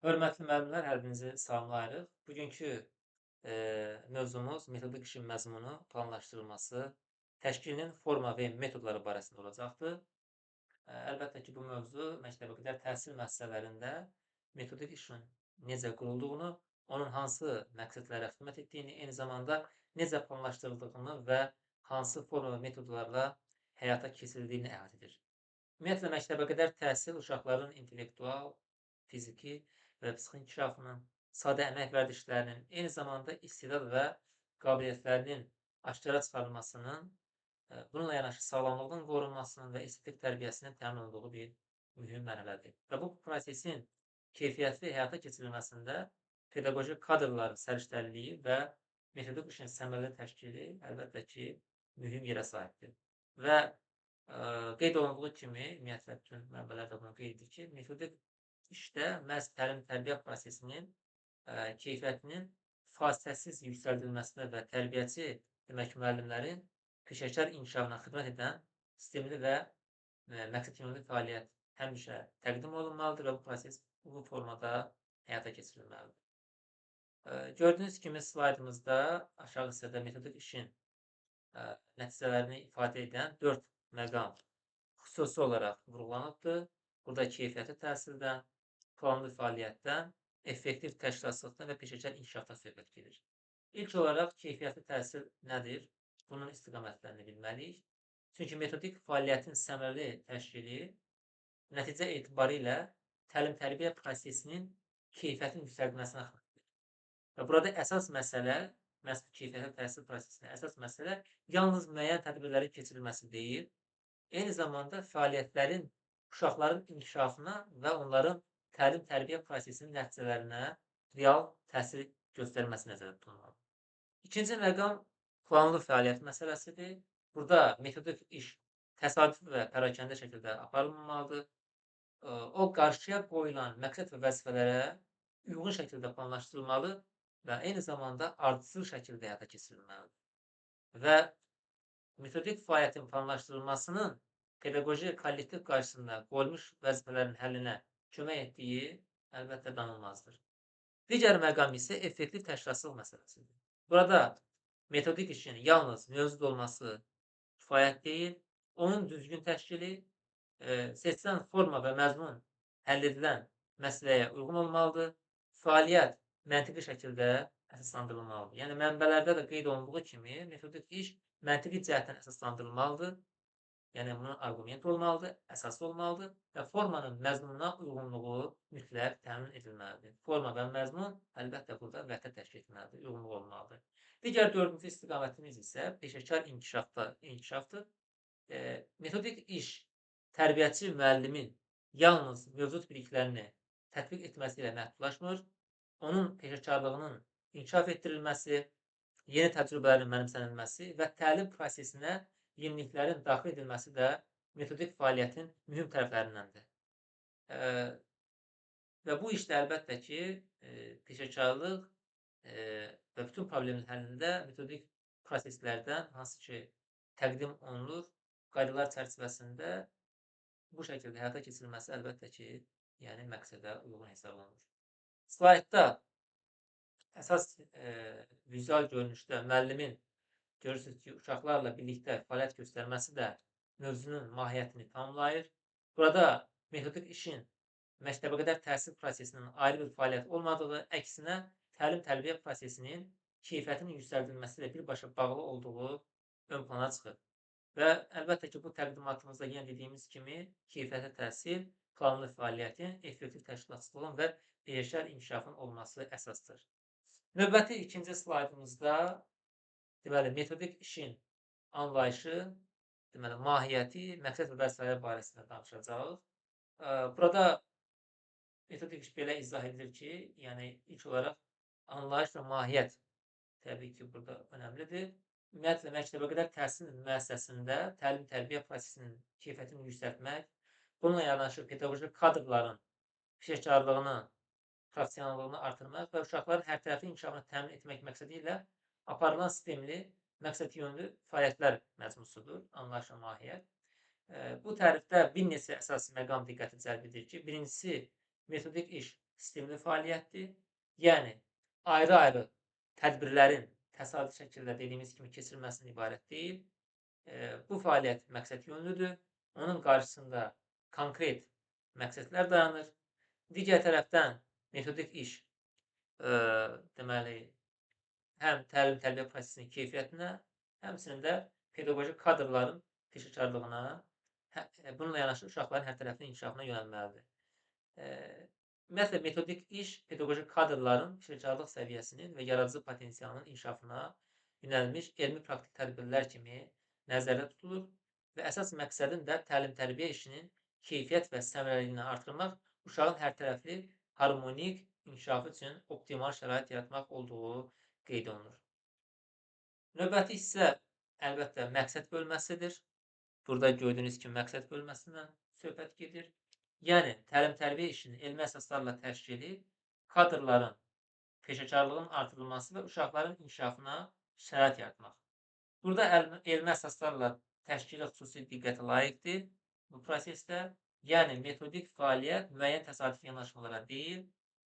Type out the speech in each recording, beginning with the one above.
Hörmətli müəllimlər, hər birinizi salamlayırıq. Bugünkü mövzumuz metodik işin məzmunu, planlaşdırılması, təşkilinin forma və metodları barəsində olacaqdır. Əlbəttə ki, bu mövzu məktəbəqədər təhsil müəssisələrində metodik işin necə qurulduğunu, onun hansı məqsədlərə xidmət etdiyini, eyni zamanda necə planlaşdırıldığını və hansı forma və metodlarla həyata keçirildiyini əhatə edir. Ümumiyyətlə, məktəbəqədər təhsil uşaqların intellektual, fiziki və psixi inkişafının, sadə əmək vərdişlərinin, eyni zamanda istedad və qabiliyyətlərinin aşkara çıxarılmasının, bununla yanaşı sağlamlığın qorunmasının və estetik tərbiyəsinin təmin olunduğu bir mühüm mərhələdir. Və bu prosesin keyfiyyətli həyata keçirilməsində pedaqoji kadrların səriştəliliyi və metodik işin səmərəli təşkili əlbəttə ki, mühüm yerə sahibdir. Və qeyd olunduğu kimi, ümumiyyətlə bütün mənbələr də bunu qeyd edir ki, metodik işdə məhz təlim-tərbiyə prosesinin keyfiyyətinin fasiləsiz yüksəldilməsinə və tərbiyəçi, demək müəllimlərin peşəkar inkişafına xidmət edən sistemli və məqsədyönlü fəaliyyət həmişə təqdim olunmalıdır və bu proses bu formada həyata keçirilməlidir. Gördüyünüz kimi slaydımızda aşağı hissədə metodik işin nəticələrini ifadə edən 4 məqam xüsusi olaraq vurğulanıbdır. Burada keyfiyyətli təhsildən, planlı fəaliyyətdən, effektiv təşkilatçılıqdan və peşəkar inkişafdan söhbət gedir. İlk olaraq keyfiyyətli təhsil nədir? Bunun istiqamətlərini bilməliyik. Çünki metodik fəaliyyətin səmərəli təşkili nəticə etibarilə təlim-tərbiyə prosesinin keyfiyyətinin yüksəldilməsinə xidmət edir. Və burada əsas məsələ, məhz bu keyfiyyətli təhsil prosesində əsas məsələ yalnız müəyyən tədbirlərin keçirilməsi deyil, eyni zamanda fəaliyyətlərin uşaqların inkişafına və onların təlim-tərbiyə prosesinin nəticələrinə real təsir göstərməsi nəzərdə tutulmalıdır. İkinci məqam planlı fəaliyyət məsələsidir. Burada metodik iş təsadüfi və pərakəndə şəkildə aparılmamalıdır. O, qarşıya qoyulan məqsəd və vəzifələrə uyğun şəkildə planlaşdırılmalı və eyni zamanda ardıcıl şəkildə həyata keçirilməlidir. Və metodik fəaliyyətin planlaşdırılmasının pedaqoji kollektiv qarşısında qoyulmuş vəzifələrin həllinə kömək etdiyi əlbəttə danılmazdır. Digər məqam isə effektiv təşkilatçılıq məsələsidir. Burada metodik işin yalnız mövcud olması kifayət deyil, onun düzgün təşkili, seçilən forma və məzmun həll edilən məsələyə uyğun olmalıdır. Fəaliyyət məntiqi şəkildə əsaslandırılmalıdır. Yəni, mənbələrdə də qeyd olunduğu kimi, metodik iş məntiqi cəhətdən əsaslandırılmalıdır. Yəni, bunun arqument olmalıdır, əsas olmalıdır və formanın məzmununa uyğunluğu mütləq təmin edilməlidir. Forma və məzmun əlbəttə burada vəhdət təşkil etməlidir, uyğunluq olmalıdır. Digər dördüncü istiqamətimiz isə peşəkar inkişafdır. Metodik iş tərbiyəçi müəllimin yalnız mövcud biliklərini tətbiq etməsi ilə məhdudlaşmır, onun peşəkarlığının inkişaf etdirilməsi, yeni təcrübələrin mənimsənilməsi və təlim prosesinə yeniliklərin daxil edilməsi də metodik fəaliyyətin mühüm tərəflərindəndir. Və bu işdə əlbəttə ki, peşəkarlıq və bütün problemin həllində metodik proseslərdən hansı ki, təqdim olunur, qaydalar çərçivəsində bu şəkildə həyata keçirilməsi əlbəttə ki, yəni məqsədə uyğun hesab olunur. Slaydda əsas vizual görünüşdə müəllimin görürsünüz ki, uşaqlarla birlikdə fəaliyyət göstərməsi də mövzunun mahiyyətini tamamlayır. Burada metodik işin məktəbəqədər təhsil prosesinin ayrı bir fəaliyyət olmadığı, əksinə təlim-tərbiyə prosesinin keyfiyyətinin yüksəldilməsi ilə birbaşa bağlı olduğu ön plana çıxır. Və əlbəttə ki, bu təqdimatımızda yenə dediyimiz kimi keyfiyyətli təhsil, planlı fəaliyyətin, effektiv təşkilatçılığın və peşəkar inkişafın olması əsasdır. Növbəti ikinci slaydımızda deməli, metodik işin anlayışı, deməli, mahiyyəti, məqsəd və vəzifələr barəsində danışacağıq. Burada metodik iş belə izah edilir ki, yəni ilk olaraq anlayış və mahiyyət təbii ki, burada önəmlidir. Ümumiyyətlə, məktəbəqədər təhsil müəssisəsində təlim-tərbiyə prosesinin keyfiyyətini yüksəltmək, bununla yanaşı pedaqoji kadrların peşəkarlığını, professionallığını artırmaq və uşaqların hərtərəfli inkişafını təmin etmək məqsədi ilə aparılan sistemli, məqsədyönlü fəaliyyətlər məcmusudur, anlayış və mahiyyət. Bu tərifdə bir neçə əsas məqam diqqəti cəlb edir ki, birincisi, metodik iş sistemli fəaliyyətdir. Yəni, ayrı-ayrı tədbirlərin təsadüfi şəkildə dediyimiz kimi keçirilməsindən ibarət deyil. Bu fəaliyyət məqsədyönlüdür. Onun qarşısında konkret məqsədlər dayanır. Digər tərəfdən metodik iş deməli, həm təlim-tərbiyə prosesinin keyfiyyətinə, həmçinin də pedaqoji kadrların peşəkarlığına, bununla yanaşı uşaqların hərtərəfli inkişafına yönəlməlidir. Ümumiyyətlə, metodik iş pedaqoji kadrların peşəkarlıq səviyyəsinin və yaradıcı potensialının inkişafına yönəlmiş elmi-praktik tədbirlər kimi nəzərdə tutulur və əsas məqsədin də təlim-tərbiyə işinin keyfiyyət və səmərəliliyini artırmaq, uşağın hərtərəfli, harmonik inkişafı üçün optimal şərait yaratmaq olduğu qeyd olunur. Növbəti hissə əlbəttə məqsəd bölməsidir. Burada gördüyünüz kimi məqsəd bölməsindən söhbət gedir. Yəni, təlim-tərbiyə işinin elmi əsaslarla təşkili, kadrların peşəkarlığının artırılması və uşaqların inkişafına şərait yaratmaq. Burada elmi əsaslarla təşkili xüsusi diqqətə layiqdir bu prosesdə. Yəni, metodik fəaliyyət müəyyən təsadüfi yanaşmalara deyil,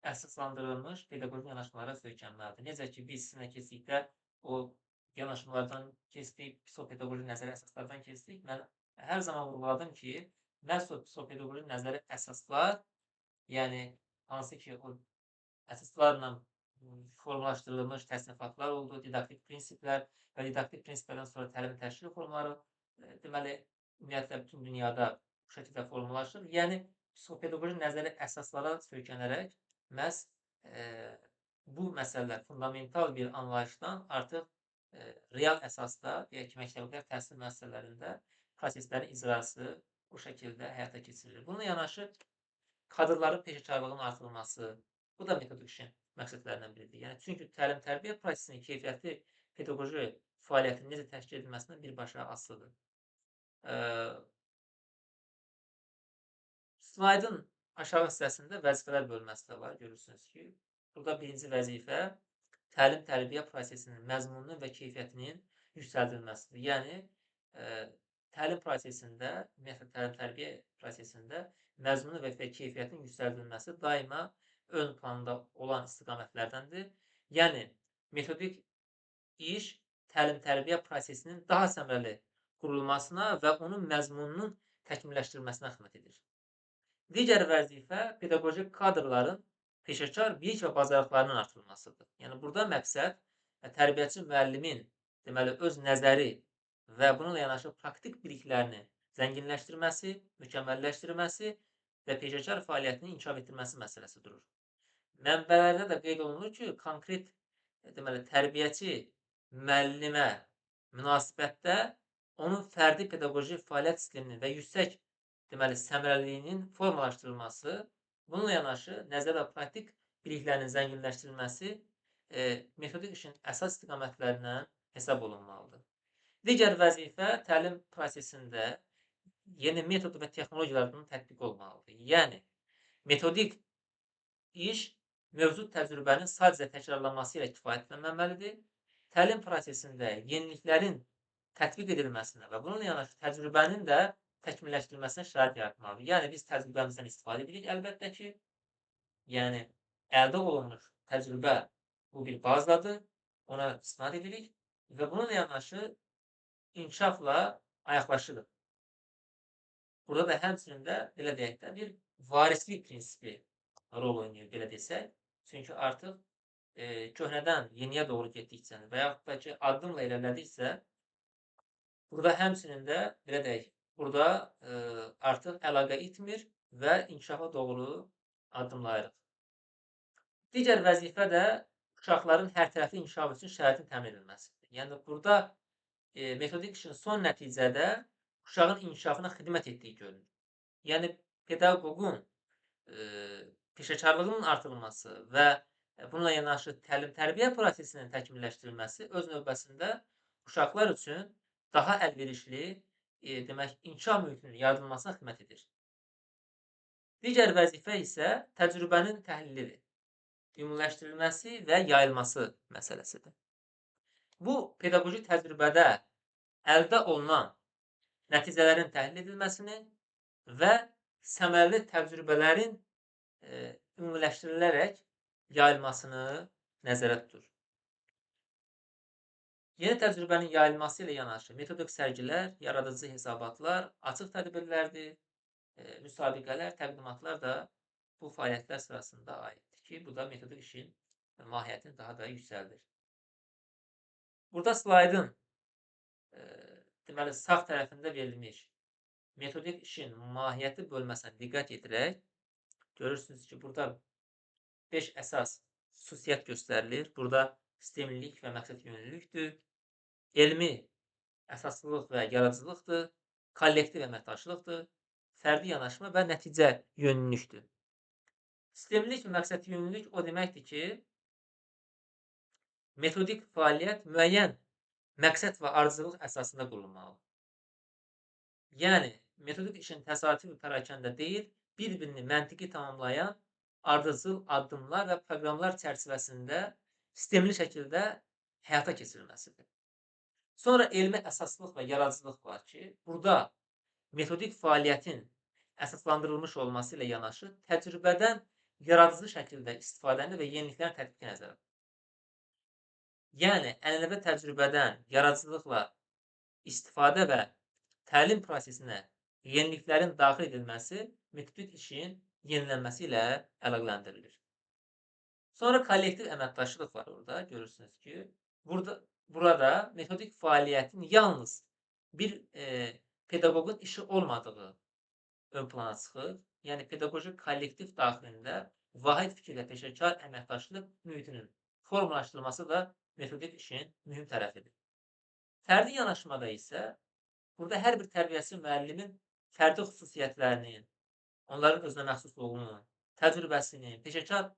əsaslandırılmış pedaqoji yanaşmalara söykənməlidir. Necə ki, biz sizinlə keçdikdə o yanaşmalardan keçdik, psixopedaqoji nəzəri əsaslardan keçdik. Mən hər zaman vurğuladım ki, məhz o psixopedaqoji nəzəri əsaslar, yəni hansı ki, o əsaslarla formalaşdırılmış təsnifatlar oldu, didaktik prinsiplər və didaktik prinsiplərdən sonra təlim təşkil formları, deməli, ümumiyyətlə, bütün dünyada bu şəkildə formalaşır. Yəni, psixopedaqoji nəzəri əsaslara söykənərək məhz bu məsələlər fundamental bir anlayışdan artıq real əsasda, deyək ki, məktəblər təhsil müəssisələrində proseslərin icrası bu şəkildə həyata keçirilir. Bununla yanaşı, kadrların peşəkarlığının artırılması, bu da metodik işin məqsədlərindən biridir. Yəni, çünki təlim-tərbiyə prosesinin keyfiyyətli pedaqoji fəaliyyətin necə təşkil edilməsindən birbaşa asılıdır. Slaydın aşağı hissəsində vəzifələr bölməsi də var, görürsünüz ki, burada birinci vəzifə təlim-tərbiyə prosesinin məzmununun və keyfiyyətinin yüksəldilməsidir. Yəni, təlim prosesində, ümumiyyətlə təlim-tərbiyə prosesində məzmunun və keyfiyyətin yüksəldilməsi daima ön planda olan istiqamətlərdəndir. Yəni, metodik iş təlim-tərbiyə prosesinin daha səmərəli qurulmasına və onun məzmununun təkmilləşdirilməsinə xidmət edir. Digər vəzifə pedaqoji kadrların peşəkar bilik və bacarıqlarının artırılmasıdır. Yəni, burada məqsəd tərbiyəçi müəllimin deməli, öz nəzəri və bununla yanaşı praktik biliklərini zənginləşdirməsi, mükəmməlləşdirməsi və peşəkar fəaliyyətini inkişaf etdirməsi məsələsi durur. Mənbələrdə də qeyd olunur ki, konkret deməli, tərbiyəçi müəllimə münasibətdə onun fərdi pedaqoji fəaliyyət sisteminin və yüksək deməli, səmərəliliyinin formalaşdırılması, bununla yanaşı nəzər və praktik biliklərinin zənginləşdirilməsi metodik işin əsas istiqamətlərindən hesab olunmalıdır. Digər vəzifə təlim prosesində yeni metod və texnologiyaların tətbiq olmalıdır. Yəni, metodik iş mövcud təcrübənin sadəcə təkrarlanması ilə kifayətlənməməlidir. Təlim prosesində yeniliklərin tətbiq edilməsinə və bununla yanaşı təcrübənin də təkmilləşdirilməsinə şərait yaratmalıdır. Yəni, biz təcrübəmizdən istifadə edirik, əlbəttə ki, yəni, əldə olunmuş təcrübə bu bir bazadır, ona istinad edirik və bununla yanaşı inkişafla ayaqlaşırıq. Burada da həmçinin də, belə deyək də, bir varislik prinsipi rol oynayır, belə desək. Çünki artıq köhnədən yeniyə doğru getdikcə və yaxud da ki, addımla irələdikcə, burada həmçinin də, belə deyək, burada artıq əlaqə itmir və inkişafa doğru addımlayırıq. Digər vəzifə də uşaqların hərtərəfli inkişafı üçün şəraitin təmin edilməsidir. Yəni, burada metodik işin son nəticədə uşağın inkişafına xidmət etdiyi görünür. Yəni, pedaqoqun peşəkarlığının artırılması və bununla yanaşı təlim-tərbiyə prosesinin təkmilləşdirilməsi öz növbəsində uşaqlar üçün daha əlverişli demək, inkişaf mühitinin yaradılmasına xidmət edir. Digər vəzifə isə təcrübənin təhlilidir, ümumiləşdirilməsi və yayılması məsələsidir. Bu, pedaqoji təcrübədə əldə olunan nəticələrin təhlil edilməsini və səmərəli təcrübələrin ümumiləşdirilərək yayılmasını nəzərdə tutur. Yeni təcrübənin yayılması ilə yanaşı metodik sərgilər, yaradıcı hesabatlar, açıq tədbirlərdir, müsabiqələr, təqdimatlar da bu fəaliyyətlər sırasında aiddir ki, bu da metodik işin mahiyyətini daha da yüksəldir. Burada slaydın deməli, sağ tərəfində verilmiş metodik işin mahiyyəti bölməsinə diqqət yetirək, görürsünüz ki, burada 5 əsas xüsusiyyət göstərilir. Burada sistemlilik və məqsəd yönlülükdür. Elmi əsaslılıq və yaradıcılıqdır. Kollektiv əməkdaşlıqdır. Fərdi yanaşma və nəticə yönlülükdür. Sistemlilik və məqsəd yönlülük o deməkdir ki, metodik fəaliyyət müəyyən məqsəd və ardıcıllıq əsasında qurulmalıdır. Yəni, metodik işin təsadüfi bir pərakəndə deyil, bir-birini məntiqi tamamlayan ardıcıl addımlar və proqramlar çərçivəsində sistemli şəkildə həyata keçirilməsidir. Sonra elmi əsaslılıq və yaradıcılıq var ki, burada metodik fəaliyyətin əsaslandırılmış olması ilə yanaşı təcrübədən yaradıcı şəkildə istifadəni və yeniliklərin tətbiqi nəzərdə tutulur. Yəni, ənənəvi təcrübədən yaradıcılıqla istifadə və təlim prosesinə yeniliklərin daxil edilməsi metodik işin yenilənməsi ilə əlaqələndirilir. Sonra kollektiv əməkdaşlıq var orada. Görürsünüz ki, burada metodik fəaliyyətin yalnız bir pedaqoqun işi olmadığı ön plana çıxır. Yəni, pedaqoji kollektiv daxilində vahid fikir və peşəkar əməkdaşlıq mühitinin formalaşdırılması da metodik işin mühüm tərəfidir. Fərdi yanaşmada isə burada hər bir tərbiyəçi müəllimin fərdi xüsusiyyətlərinin, onların özünə məxsusluğunun, təcrübəsinin, peşəkar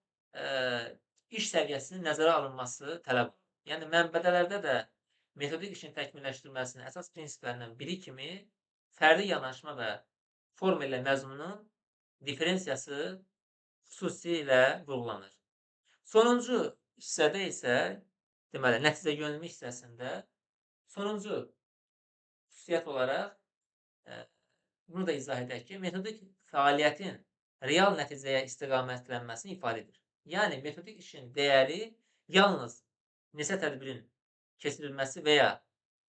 iş səviyyəsinin nəzərə alınması tələb olunur. Yəni, mənbələrdə də metodik işin təkmilləşdirilməsinin əsas prinsiplərindən biri kimi fərdi yanaşma və form ilə məzmunun diferensiyası xüsusilə vurğulanır. Sonuncu hissədə isə, deməli, nəticə yönəlmə hissəsində sonuncu xüsusiyyət olaraq bunu da izah edək ki, metodik fəaliyyətin real nəticəyə istiqamətlənməsini ifadə edir. Yəni, metodik işin dəyəri yalnız neçə tədbirin keçirilməsi və ya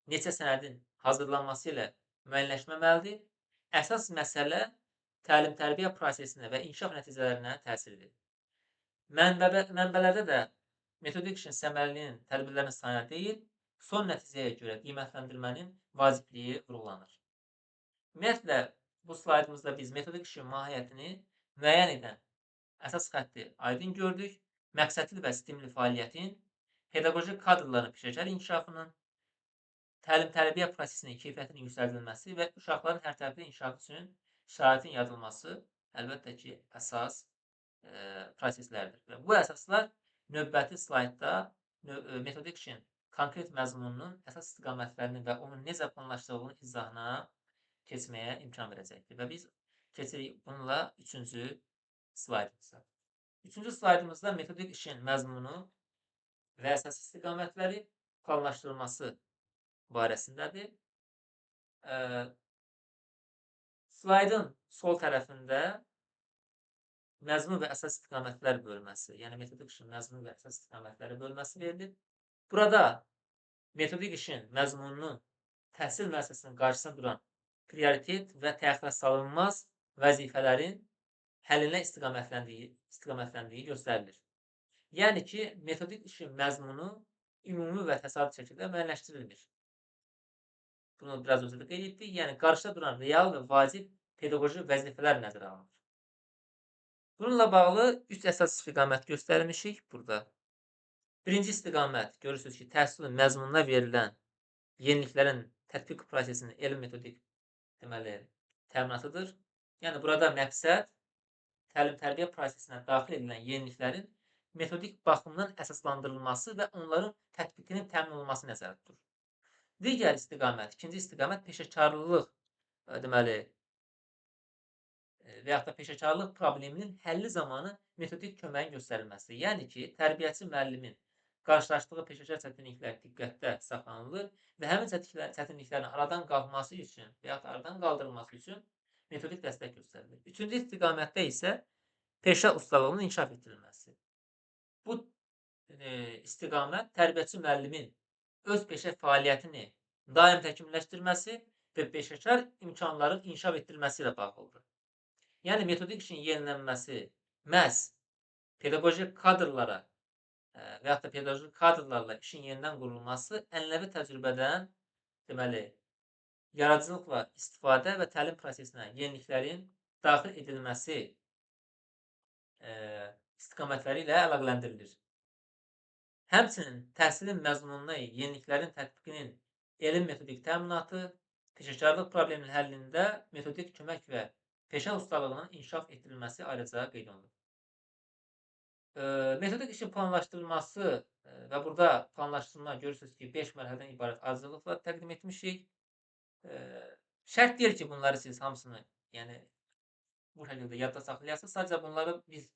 neçə sənədin hazırlanması ilə müəyyənləşməməlidir. Əsas məsələ təlim-tərbiyə prosesinə və inkişaf nəticələrinə təsiridir. Mənbələrdə də metodik işin səmərəliliyinin tədbirlərin sayına deyil, son nəticəyə görə qiymətləndirmənin vacibliyi vurğulanır. Ümumiyyətlə, bu slaydımızda biz metodik işin mahiyyətini müəyyən edən əsas xətti aydın gördük. Məqsədli və sistemli fəaliyyətin, pedaqoji kadrların peşəkar inkişafının, təlim-tərbiyə prosesinin keyfiyyətinin yüksəldilməsi və uşaqların hərtərəfli inkişafı üçün şəraitin yaradılması əlbəttə ki, əsas proseslərdir. Və bu əsaslar növbəti slaydda metodik işin konkret məzmununun əsas istiqamətlərinin və onun necə planlaşdırıldığının izahına keçməyə imkan verəcəkdir. Və biz keçirik bununla üçüncü slaydımıza. Üçüncü slaydımızda metodik işin məzmunu və əsas istiqamətləri planlaşdırılması barəsindədir. Slaydın sol tərəfində məzmun və əsas istiqamətlər bölməsi, yəni metodik işin məzmun və əsas istiqamətləri bölməsi verilir. Burada metodik işin məzmununun təhsil müəssisəsinin qarşısında duran prioritet və təxirə salınmaz vəzifələrin həllinə istiqamətləndiyi göstərilir. Yəni ki, metodik işin məzmunu ümumi və təsadüf şəkildə müəyyənləşdirilmir. Bunu biraz öncə də qeyd etdik. Yəni, qarşıda duran real və vacib pedaqoji vəzifələr nəzərə alınır. Bununla bağlı 3 əsas istiqamət göstərmişik burada. Birinci istiqamət, görürsünüz ki, təhsilin məzmununa verilən yeniliklərin tətbiq prosesinin elm metodik deməli, təminatıdır. Yəni, burada məqsəd təlim-tərbiyə prosesinə daxil edilən yeniliklərin metodik baxımdan əsaslandırılması və onların tətbiqinin təmin olunması nəzərdə tutulur. Digər istiqamət, ikinci istiqamət peşəkarlıq, deməli, və yaxud da peşəkarlıq probleminin həlli zamanı metodik köməyin göstərilməsi. Yəni ki, tərbiyəçi müəllimin qarşılaşdığı peşəkar çətinliklər diqqətdə saxlanılır və həmin çətinliklərin aradan qalxması üçün və yaxud da aradan qaldırılması üçün metodik dəstək göstərilir. Üçüncü istiqamətdə isə peşə ustalığının inkişaf etdirilməsi. Bu istiqamət tərbiyəçi müəllimin öz peşə fəaliyyətini daim təkmilləşdirməsi və peşəkar imkanların inkişaf etdirilməsi ilə bağlıdır. Yəni metodik işin yenilənməsi məhz pedaqoji kadrlara və yaxud da pedaqoji kadrlarla işin yenidən qurulması ənənəvi təcrübədən deməli yaradıcılıqla istifadə və təlim prosesinə yeniliklərin daxil edilməsi istiqamətləri ilə əlaqələndirilir. Həmçinin təhsilin məzmununa yeniliklərin tətbiqinin elm metodik təminatı, peşəkarlıq probleminin həllində metodik kömək və peşə ustalığının inkişaf etdirilməsi ayrıca qeyd olunur. Metodik işin planlaşdırılması və burada planlaşdırma görürsünüz ki, 5 mərhələdən ibarət ardıcıllıqla təqdim etmişik. Şərt deyil ki, bunları siz hamısını yəni bu şəkildə yadda saxlayasınız. Sadəcə bunları biz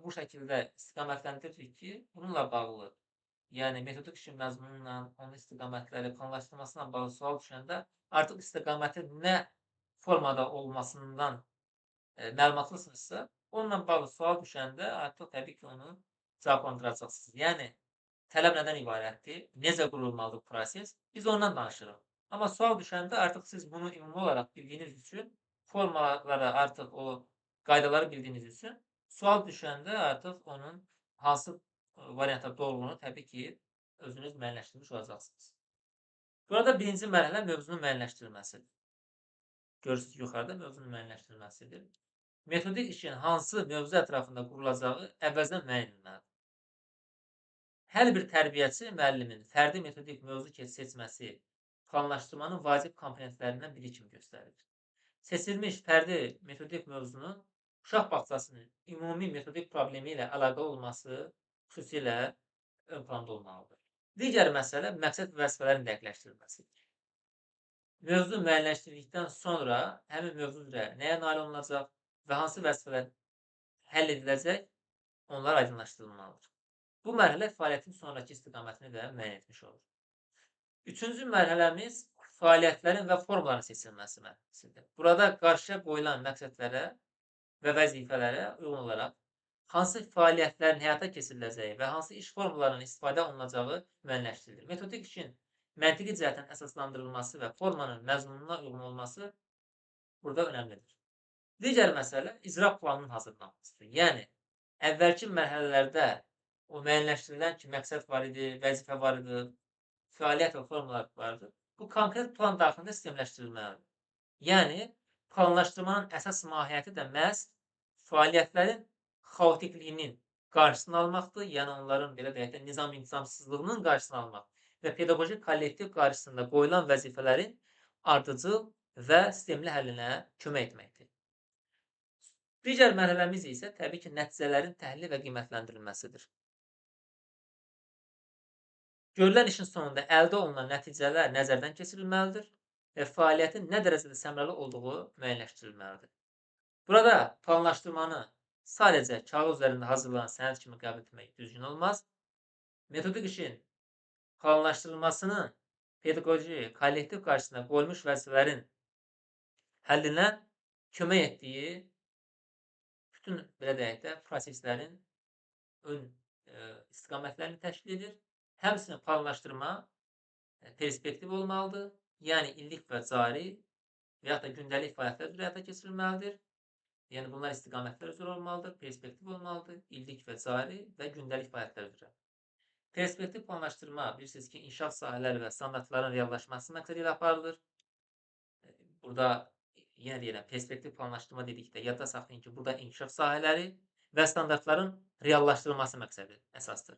bu şəkildə istiqamətlendiririk ki, bununla bağlı yəni metodik işin məzmunuyla, onun istiqamətləri, planlaşdırmasıyla bağlı sual düşəndə artıq istiqamətin nə formada olmasından məlumatlısınızsa, onunla bağlı sual düşəndə artıq təbii ki, onu cavablandıracaqsınız. Yəni tələb nədən ibarətdir? Necə qurulmalıdır proses? Biz ondan danışırıq. Amma sual düşəndə artıq siz bunu ümumi olaraq bildiyiniz üçün, formalara artıq o qaydaları bildiyiniz üçün sual düşəndə artıq onun hansı variantda doğruluğunu təbii ki, özünüz müəyyənləşdirmiş olacaqsınız. Burada birinci mərhələ mövzunun müəyyənləşdirilməsidir. Görürsünüz, yuxarıda mövzunun müəyyənləşdirilməsidir. Metodik işin hansı mövzu ətrafında qurulacağı əvvəlcədən müəyyən edilməlidir. Hər bir tərbiyəçi müəllimin fərdi metodik mövzu seçməsi planlaşdırmanın vacib komponentlərindən biri kimi göstərilir. Seçilmiş fərdi metodik mövzunun uşaq bağçasının ümumi metodik problemi ilə əlaqəli olması xüsusilə ön planda olmalıdır. Digər məsələ məqsəd və vəzifələrin dəqiqləşdirilməsidir. Mövzu müəyyənləşdirildikdən sonra həmin mövzu üzrə nəyə nail olunacaq və hansı vəzifələr həll ediləcək, onlar aydınlaşdırılmalıdır. Bu mərhələ fəaliyyətin sonraki istiqamətini də müəyyən etmiş olur. Üçüncü mərhələmiz fəaliyyətlərin və formaların seçilməsi mərhələsidir. Burada qarşıya qoyulan məqsədlərə və vəzifələrə uyğun olaraq hansı fəaliyyətlərin həyata keçiriləcəyi və hansı iş formalarının istifadə olunacağı müəyyənləşdirilir. Metodik işin məntiqi cəhətdən əsaslandırılması və formanın məzmununa uyğun olması burada önəmlidir. Digər məsələ icra planının hazırlanmasıdır. Yəni, əvvəlki mərhələlərdə o müəyyənləşdirilən ki, məqsəd var idi, vəzifə var idi, fəaliyyət və formalar var idi. Bu konkret plan daxilində sistemləşdirilməlidir. Yəni, planlaşdırmanın əsas mahiyyəti də məhz fəaliyyətlərin xaotikliyinin qarşısını almaqdır. Yəni, onların belə deyək də nizam-intizamsızlığının qarşısını almaq və pedaqoji kollektiv qarşısında qoyulan vəzifələrin ardıcıl və sistemli həllinə kömək etməkdir. Digər mərhələmiz isə təbii ki, nəticələrin təhlili və qiymətləndirilməsidir. Görülən işin sonunda əldə olunan nəticələr nəzərdən keçirilməlidir və fəaliyyətin nə dərəcədə səmərəli olduğu müəyyənləşdirilməlidir. Burada planlaşdırmanı sadəcə kağız üzərində hazırlanan sənəd kimi qəbul etmək düzgün olmaz. Metodik işin planlaşdırılmasının pedaqoji kollektiv qarşısında qoyulmuş vəzifələrin həllinə kömək etdiyi bütün belə deyək də proseslərin ön istiqamətlərini təşkil edir. Həmçinin planlaşdırma perspektiv olmalıdır. Yəni illik və cari və yaxud da gündəlik fəaliyyətlər üzrə həyata keçirilməlidir. Yəni bunlar istiqamətlər üzrə olmalıdır, perspektiv olmalıdır, illik və cari və gündəlik fəaliyyətlər üzrə. Perspektiv planlaşdırma bilirsiniz ki, inkişaf sahələri və standartların reallaşması məqsədi ilə aparılır. Burada yenə deyirəm, perspektiv planlaşdırma dedikdə yadda saxlayın ki, burada inkişaf sahələri və standartların reallaşdırılması məqsədi əsasdır.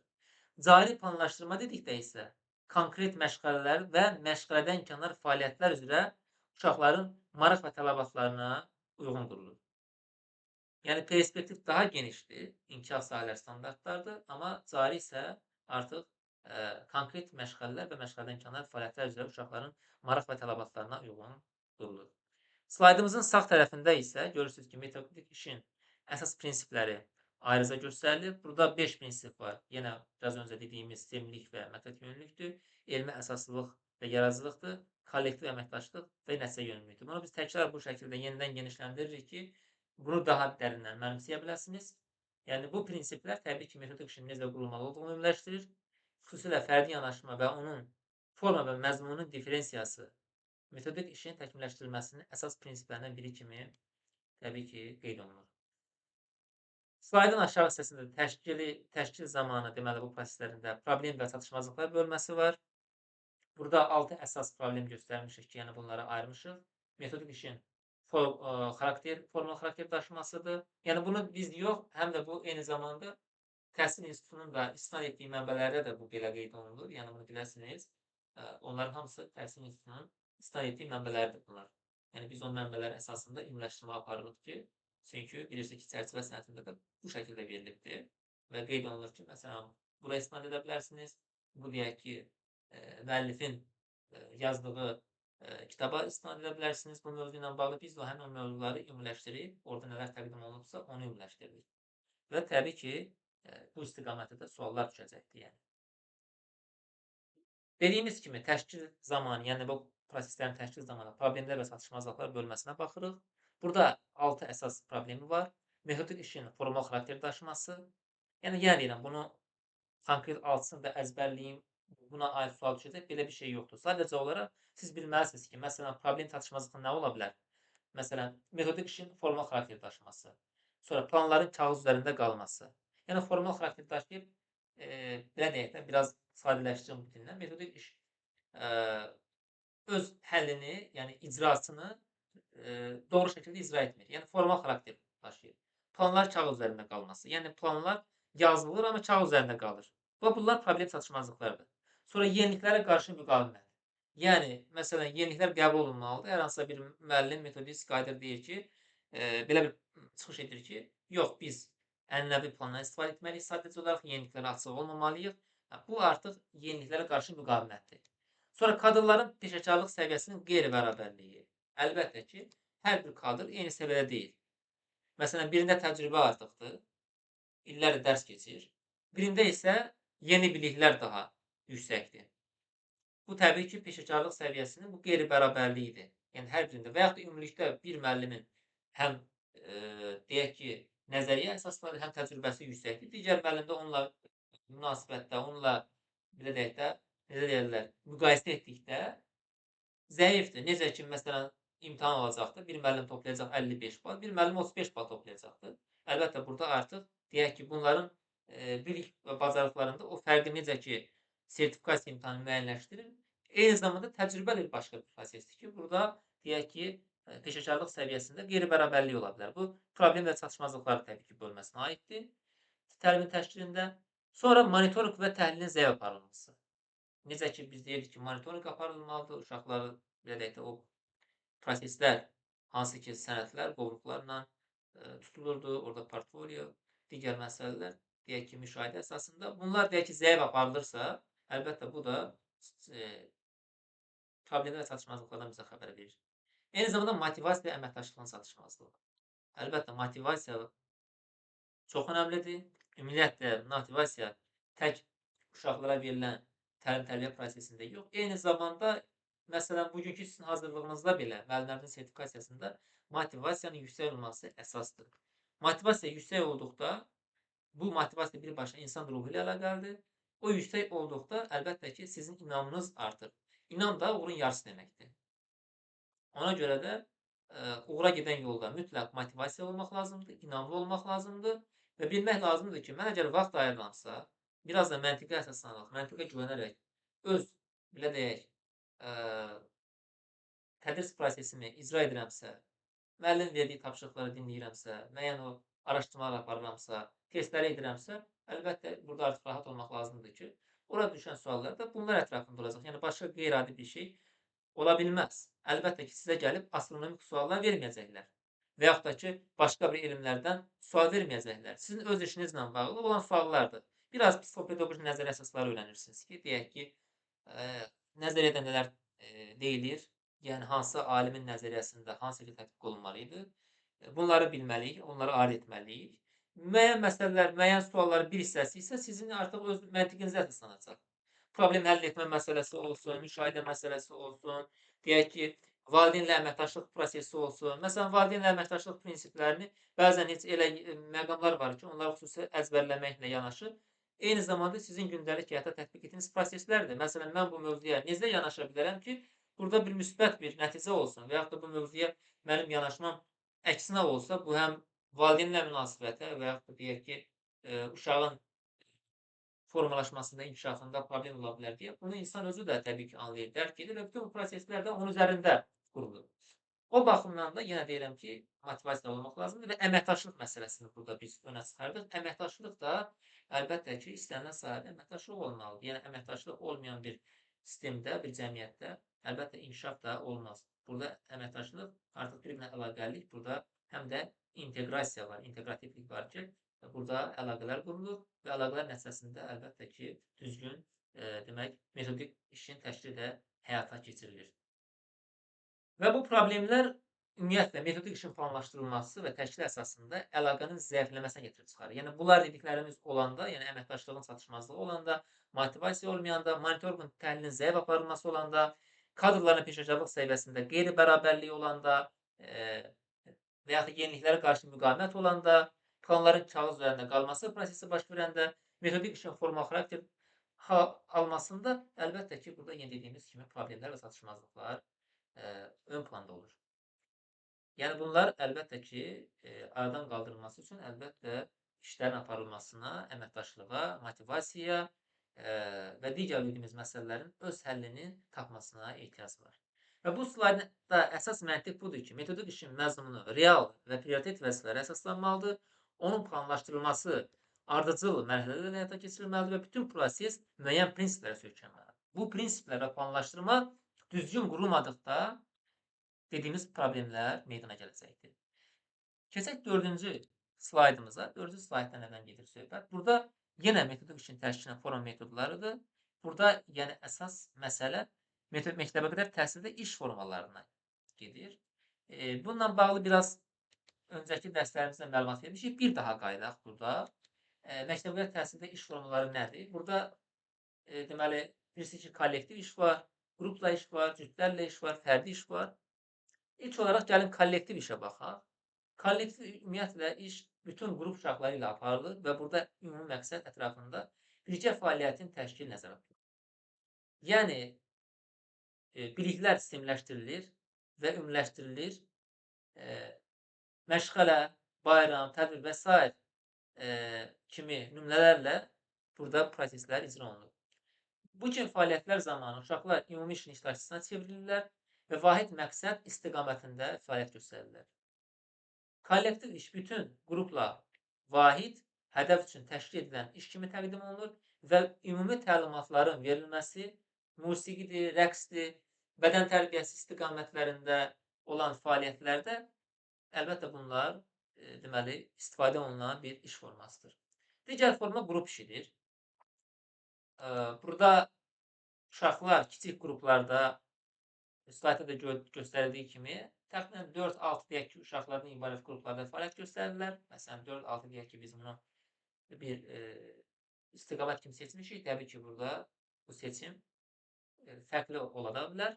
Cari planlaşdırma dedikdə isə konkret məşğələlər və məşğələdən kənar fəaliyyətlər üzrə uşaqların maraq və tələbatlarına uyğun qurulur. Yəni perspektiv daha genişdir, inkişaf sahələri standartlardır, amma cari isə artıq konkret məşğələlər və məşğələdən kənar fəaliyyətlər üzrə uşaqların maraq və tələbatlarına uyğun qurulur. Slaydımızın sağ tərəfində isə görürsünüz ki, metodik işin əsas prinsipləri ayrıca göstərilir. Burada 5 prinsip var. Yenə biraz öncə dediyimiz sistemlilik və məqsəd yönlülükdür, elmi əsaslılıq və yaradıcılıqdır, kollektiv əməkdaşlıq və nəticə yönlülükdür. Bunu biz təkrar bu şəkildə yenidən genişləndiririk ki, bunu daha dərindən mənimsəyə biləsiniz. Yəni bu prinsiplər təbii ki, metodik işin necə qurulmalı olduğunu ümumiləşdirir. Xüsusilə fərdi yanaşma və onun forma və məzmunun diferensiyası metodik işin təkmilləşdirilməsinin əsas prinsiplərindən biri kimi təbii ki, qeyd olunur. Slaydın aşağı hissəsində təşkil zamanı deməli bu proseslərində problem və çatışmazlıqlar bölməsi var. Burada 6 əsas problem göstərmişik ki, yəni bunları ayırmışıq. Metodik işin formal xarakter daşımasıdır. Yəni bunu biz yox, həm də bu eyni zamanda təhsil institutunun da istinad etdiyi mənbələrdə də bu belə qeyd olunur. Yəni bunu biləsiniz. Onların hamısı təhsil institutunun istinad etdiyi mənbələrdir bunlar. Yəni biz o mənbələr əsasında ümumiləşdirmə aparırıq ki, çünki bilirsiniz ki, çərçivə sənədində də bu şəkildə verilibdir və qeyd olunur ki, məsələn, bura istinad edə bilərsiniz. Bu deyək ki, müəllifin yazdığı kitaba istinad edə bilərsiniz bu mövzu ilə bağlı. Biz də həmin o mövzuları ümumiləşdirib, orada nələr təqdim olunubsa, onu ümumiləşdiririk. Və təbii ki, bu istiqamətdə də suallar düşəcəkdir. Yəni. Dediyimiz kimi təşkil zamanı, yəni bu proseslərin təşkil zamanı problemlər və çatışmazlıqlar bölməsinə baxırıq. Burada 6 əsas problemi var. Metodik işin formal xarakter daşıması. Yəni deyirəm, bunu konkret alsın və əzbərləyim, buna aid sual düşəcək, belə bir şey yoxdur. Sadəcə olaraq siz bilməlisiniz ki, məsələn, problem çatışmazlığı nə ola bilər? Məsələn, metodik işin formal xarakter daşıması. Sonra planların kağız üzərində qalması. Yəni formal xarakter daşıyıb, belə deyək də, biraz sadələşdirim bu dillə. Metodik iş öz həllini, yəni icrasını doğru şəkildə icra etmir. Yəni formal xarakter daşıyır. Planlar kağız üzərində qalması. Yəni planlar yazılır, amma kağız üzərində qalır. Və bunlar problem çatışmazlıqlardır. Sonra yeniliklərə qarşı müqavimət. Yəni, məsələn, yeniliklər qəbul olunmalıdır. Hər hansısa bir müəllim, metodist qayıdır deyir ki, belə bir çıxış edir ki, yox, biz ənənəvi plandan istifadə etməliyik, sadəcə olaraq yeniliklərə açıq olmamalıyıq. Bu artıq yeniliklərə qarşı müqavimətdir. Sonra kadrların peşəkarlıq səviyyəsinin qeyri-bərabərliyi. Əlbəttə ki, hər bir kadr eyni səviyyədə deyil. Məsələn, birində təcrübə artıqdır, illərdir dərs keçir. Birində isə yeni biliklər daha yüksəkdir. Bu təbii ki, peşəkarlıq səviyyəsinin bu qeyri-bərabərliyidir. Yəni hər birində və yaxud da ümumilikdə bir müəllimin həm deyək ki, nəzəriyyə əsasları, həm təcrübəsi yüksəkdir. Digər müəllimdə onunla münasibətdə, onunla belə deyək də, necə deyirlər, müqayisə etdikdə zəifdir. Necə ki, məsələn, imtahan olacaqdır. Bir müəllim toplayacaq 55 bal, bir müəllim 35 bal toplayacaqdır. Əlbəttə, burada artıq deyək ki, bunların bilik və bacarıqlarında o fərqi necə ki, sertifikasiya imtahanı müəyyənləşdirir, eyni zamanda təcrübə bir başqa bir prosesdir ki, burada deyək ki, peşəkarlıq səviyyəsində qeyri-bərabərlik ola bilər. Bu, problem və çatışmazlıqlar təbii ki, bölməsinə aiddir təlimin təşkilində. Sonra monitorinq və təhlilin zəif aparılması. Necə ki, biz deyirdik ki, monitorinq aparılmalıdır, uşaqların, belə deyək də, o proseslər, hansı ki, sənədlər, qovluqlarla tutulurdu, orada portfolio, digər məsələlər, deyək ki, müşahidə əsasında. Bunlar deyək ki, zəif aparılırsa, əlbəttə, bu da problemlər və çatışmazlıqlardan bizə xəbər verir. Eyni zamanda motivasiya əməkdaşlığın çatışmazlığı. Əlbəttə, motivasiya çox önəmlidir. Ümumiyyətlə, motivasiya tək uşaqlara verilən təlim-tərbiyə prosesində yox. Eyni zamanda, məsələn, bugünkü sizin hazırlığınızda belə müəllimlərin sertifikasiyasında motivasiyanın yüksək olması əsasdır. Motivasiya yüksək olduqda, bu motivasiya birbaşa insan ruhu ilə əlaqəlidir. O yüksək olduqda, əlbəttə ki, sizin inamınız artır. İnam da uğurun yarısı deməkdir. Ona görə də uğura gedən yolda mütləq motivasiya olmaq lazımdır, inamlı olmaq lazımdır və bilmək lazımdır ki, mən əgər vaxt ayırıramsa, biraz da məntiqə əsaslanaraq, məntiqə güvənərək öz, belə deyək, tədris prosesimi icra edirəmsə, müəllim verdiyi tapşırıqları dinləyirəmsə, müəyyən o araşdırmalar aparıramsa, testləri edirəmsə, əlbəttə, burada artıq rahat olmaq lazımdır ki, orada düşən suallar da bunlar ətrafında olacaq. Yəni, başqa qeyri-adi bir şey ola bilməz. Əlbəttə ki, sizə gəlib astronomik suallar verməyəcəklər və yaxud da ki, başqa bir elmlərdən sual verməyəcəklər. Sizin öz işinizlə bağlı olan suallardır. Biraz psixopedaqoji nəzəriyyə əsasları öyrənirsiniz ki, deyək ki, nəzəriyyədə nələr deyilir, yəni hansı alimin nəzəriyyəsində hansı ki, tətbiq olunmalı idi. Bunları bilməliyik, onları ayırd etməliyik. Müəyyən məsələlər, müəyyən sualların bir hissəsi isə sizin artıq öz məntiqinizə əsaslanacaq. Problem həll etmə məsələsi olsun, müşahidə məsələsi olsun, deyək ki, valideynlə əməkdaşlıq prosesi olsun. Məsələn, valideynlə əməkdaşlıq prinsiplərini bəzən heç elə məqamlar var ki, onları xüsusi əzbərləməklə yanaşı, eyni zamanda sizin gündəlik həyata tətbiq etdiyiniz proseslərdir. Məsələn, mən bu mövzuya necə yanaşa bilərəm ki, burada bir müsbət bir nəticə olsun və yaxud da bu mövzuya mənim yanaşmam əksinə olsa, bu həm valideynlə münasibətə və yaxud da deyək ki, uşağın formalaşmasında, inkişafında problem ola bilər deyə bunu insan özü də təbii ki, anlayır, dərk edir və bütün bu proseslər də onun üzərində qurulur. O baxımdan da yenə deyirəm ki, motivasiya olmaq lazımdır və əməkdaşlıq məsələsini burada biz önə çıxardıq. Əməkdaşlıq da əlbəttə ki, istənilən sahədə əməkdaşlıq olmalıdır. Yəni əməkdaşlıq olmayan bir sistemdə, bir cəmiyyətdə əlbəttə inkişaf da olmaz. Burada əməkdaşlıq artıq bir-birinə əlaqəlilik, burada həm də inteqrasiya var, inteqrativlik var ki, burada əlaqələr qurulur və əlaqələr nəticəsində əlbəttə ki, düzgün, demək, metodik işin təşkili də həyata keçirilir. Və bu problemlər ümumiyyətlə metodik işin planlaşdırılması və təşkili əsasında əlaqənin zəifləməsinə gətirib çıxarır. Yəni bunlar dediklərimiz olanda, yəni əməkdaşlığın çatışmazlığı olanda, motivasiya olmayanda, monitorinqin təhlilinin zəif aparılması olanda, kadrların peşəkarlıq səviyyəsində qeyri-bərabərlik olanda, və yaxud da yeniliklərə qarşı müqavimət olanda, planların kağız üzərində qalması prosesi baş verəndə, metodik işin formal xarakter almasında əlbəttə ki, burada yenə dediyimiz kimi problemlər və çatışmazlıqlar ön planda olur. Yəni bunlar əlbəttə ki, aradan qaldırılması üçün əlbəttə işlərin aparılmasına, əməkdaşlığa, motivasiyaya və digər dediyimiz məsələlərin öz həllini tapmasına ehtiyac var. Və bu slaydda əsas məntiq budur ki, metodik işin məzmunu real və prioritet vəzifələrə əsaslanmalıdır. Onun planlaşdırılması ardıcıl mərhələlərlə həyata keçirilməlidir və bütün proses müəyyən prinsiplərə söykənməlidir. Bu prinsiplər və planlaşdırma düzgün qurulmadıqda dediyimiz problemlər meydana gələcəkdir. Keçək 4-cü slaydımıza. 4-cü slayddan nədən gedir söhbət? Burada yenə metodik işin təşkilinə forma metodlarıdır. Burada yəni əsas məsələ məktəbə qədər təhsildə iş formalarına gedir. Bununla bağlı biraz öncəki dərslərimizdə məlumat vermişik. Bir daha qayıdaq burada. Məktəbə qədər təhsildə iş formaları nədir? Burada deməli, birisi ki, kollektiv iş var, qrupla iş var, cütlərlə iş var, fərdi iş var. İlk olaraq gəlin kollektiv işə baxaq. Kollektiv ümumiyyətlə iş bütün qrup uşaqları ilə aparılır və burada ümumi məqsəd ətrafında birgə fəaliyyətin təşkili nəzərdə tutulur. Yəni, biliklər sistemləşdirilir və ümumiləşdirilir. Məşğələ, bayram, tədbir və s. kimi nümunələrlə burada proseslər icra olunur. Bu kimi fəaliyyətlər zamanı uşaqlar ümumi işin iştirakçısına çevrilirlər və vahid məqsəd istiqamətində fəaliyyət göstərirlər. Kollektiv iş bütün qrupla vahid hədəf üçün təşkil edilən iş kimi təqdim olunur və ümumi təlimatların verilməsi musiqidir, rəqsdir, bədən tərbiyəsi istiqamətlərində olan fəaliyyətlərdə əlbəttə bunlar deməli istifadə olunan bir iş formasıdır. Digər forma qrup işidir. Burada uşaqlar kiçik qruplarda slaydda da göstərildiyi kimi təxminən 4-6 deyək ki, uşaqlardan ibarət qruplarda fəaliyyət göstərirlər. Məsələn, 4-6 deyək ki, biz bunu bir istiqamət kimi seçmişik. Təbii ki, burada bu seçim fərqli ola da bilər.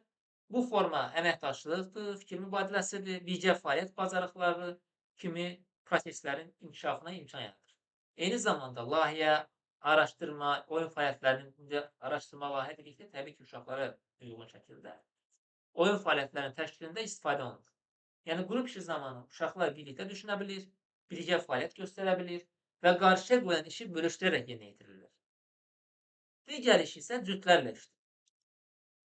Bu forma əməkdaşlıqdır, fikir mübadiləsidir, birgə fəaliyyət bacarıqları kimi proseslərin inkişafına imkan yaradır. Eyni zamanda layihə, araşdırma, oyun fəaliyyətlərinin araşdırma layihə dedikdə təbii ki, uşaqlara uyğun şəkildə oyun fəaliyyətlərinin təşkilində istifadə olunur. Yəni, qrup işi zamanı uşaqlar birlikdə düşünə bilir, birgə fəaliyyət göstərə bilir və qarşıya qoyan işi bölüşdürərək yerinə yetirirlər. Digər iş isə cütlərlə işdir.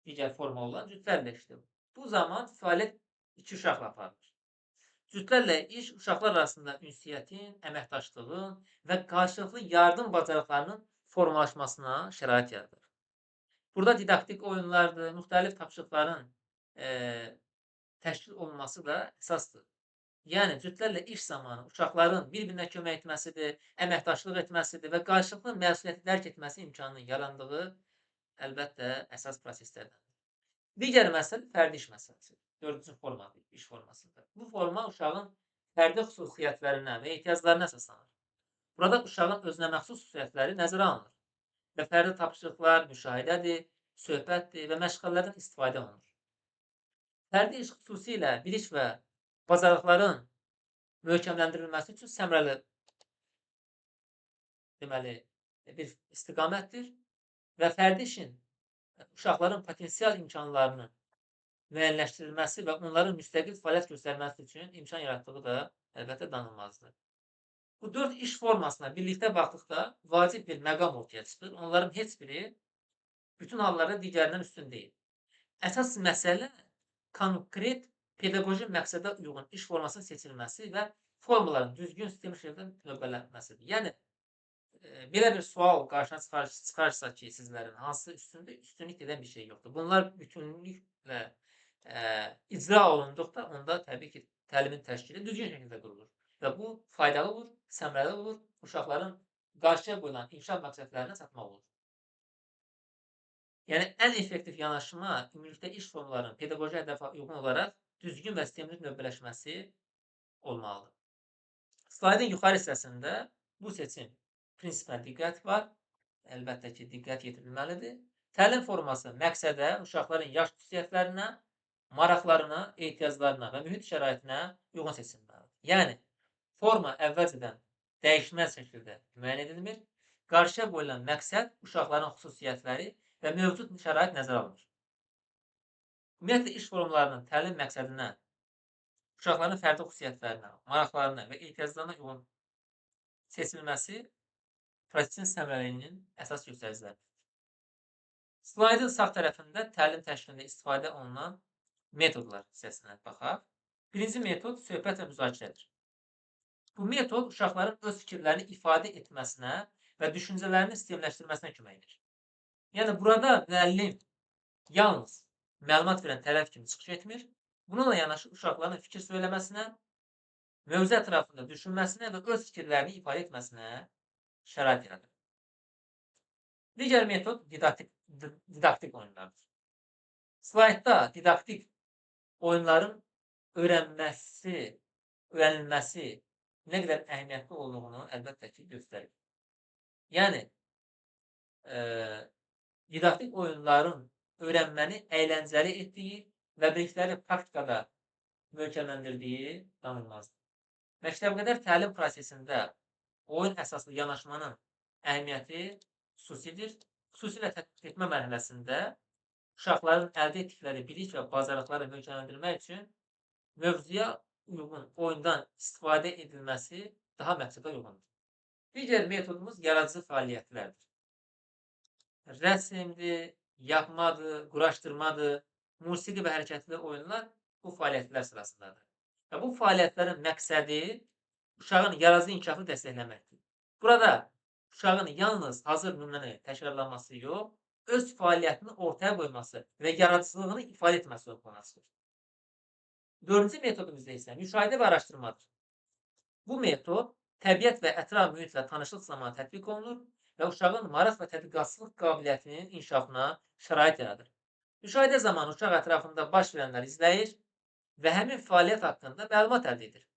Digər forma olan cütlərlə işdir. Bu zaman fəaliyyət iki uşaqla aparılır. Cütlərlə iş uşaqlar arasında ünsiyyətin, əməkdaşlığın və qarşılıqlı yardım bacarıqlarının formalaşmasına şərait yaradır. Burada didaktik oyunlardır, müxtəlif tapşırıqların təşkil olunması da əsasdır. Yəni, cütlərlə iş zamanı uşaqların bir-birinə kömək etməsidir, əməkdaşlıq etməsidir və qarşılıqlı məsuliyyəti dərk etməsi imkanının yarandığı əlbəttə əsas proseslərdən. Digər məsələ fərdi iş məsələsidir. 4-cü formadır, iş formasıdır. Bu forma uşağın fərdi xüsusiyyətlərinə və ehtiyaclarına əsaslanır. Burada uşağın özünəməxsus xüsusiyyətləri nəzərə alınır və fərdi tapşırıqlar, müşahidədir, söhbətdir və məşğələlərdən istifadə olunur. Fərdi iş xüsusilə bilik və bacarıqların möhkəmləndirilməsi üçün səmərəli deməli bir istiqamətdir və fərdi işin uşaqların potensial imkanlarının müəyyənləşdirilməsi və onların müstəqil fəaliyyət göstərməsi üçün imkan yaratdığı da əlbəttə danılmazdır. Bu 4 iş formasına birlikdə baxdıqda vacib bir məqam ortaya çıxır. Onların heç biri bütün hallarda digərindən üstün deyil. Əsas məsələ konkret pedaqoji məqsədə uyğun iş formasının seçilməsi və formaların düzgün sistemli şəkildə növbələnməsidir. Yəni belə bir sual qarşına çıxarsa ki, sizlərin hansı üstündür? Üstünlük edən bir şey yoxdur. Bunlar bütünlüklə icra olunduqda onda təbii ki, təlimin təşkili düzgün şəkildə qurulur və bu faydalı olur, səmərəli olur, uşaqların qarşıya qoyulan inkişaf məqsədlərinə çatmaq olur. Yəni ən effektiv yanaşma ümumilikdə iş formalarının pedaqoji hədəfə uyğun olaraq düzgün və sistemli növbələşməsi olmalıdır. Slaydın yuxarı hissəsində bu seçim prinsipinə diqqət var. Əlbəttə ki, diqqət yetirilməlidir. Təlim forması məqsədə, uşaqların yaş xüsusiyyətlərinə, maraqlarına, ehtiyaclarına və mühit şəraitinə uyğun seçilməlidir. Yəni forma əvvəlcədən dəyişməz şəkildə müəyyən edilmir. Qarşıya qoyulan məqsəd, uşaqların xüsusiyyətləri və mövcud şərait nəzərə alınır. Ümumiyyətlə, iş formalarının təlim məqsədinə, uşaqların fərdi xüsusiyyətlərinə, maraqlarına və ehtiyaclarına uyğun seçilməsi prosesin səmərəliliyinin əsas göstəriciləridir. Slaydın sağ tərəfində təlim təşkilində istifadə olunan metodlar hissəsinə baxaq. Birinci metod söhbət və müzakirədir. Bu metod uşaqların öz fikirlərini ifadə etməsinə və düşüncələrini sistemləşdirməsinə kömək edir. Yəni burada müəllim yalnız məlumat verən tərəf kimi çıxış etmir. Bununla yanaşı uşaqların fikir söyləməsinə, mövzu ətrafında düşünməsinə və öz fikirlərini ifadə etməsinə şərait yaradır. Digər metod didaktik oyunlardır. Slaydda didaktik oyunların öyrənilməsi nə qədər əhəmiyyətli olduğunu əlbəttə ki, göstərir. Yəni, didaktik oyunların öyrənməni əyləncəli etdiyi və bilikləri praktikada möhkəmləndirdiyi danılmazdır. Məktəbqədər təlim prosesində oyun əsaslı yanaşmanın əhəmiyyəti xüsusidir. Xüsusilə tətbiq etmə mərhələsində uşaqların əldə etdikləri bilik və bacarıqları möhkəmləndirmək üçün mövzuya uyğun oyundan istifadə edilməsi daha məqsədə uyğundur. Digər metodumuz yaradıcı fəaliyyətlərdir. Rəsmdir, yapmadır, quraşdırmadır, musiqi və hərəkətli oyunlar bu fəaliyyətlər sırasındadır. Və bu fəaliyyətlərin məqsədi uşağın yaradıcı inkişafını dəstəkləməkdir. Burada uşağın yalnız hazır nümunəni təkrarlaması yox, öz fəaliyyətini ortaya qoyması və yaradıcılığını ifadə etməsi olmalıdır. Dördüncü metodumuzda isə müşahidə və araşdırmadır. Bu metod təbiət və ətraf mühitlə tanışlıq zamanı tətbiq olunur və uşağın maraq və tədqiqatçılıq qabiliyyətinin inkişafına şərait yaradır. Müşahidə zamanı uşaq ətrafında baş verənləri izləyir və həmin fəaliyyət haqqında məlumat əldə edir.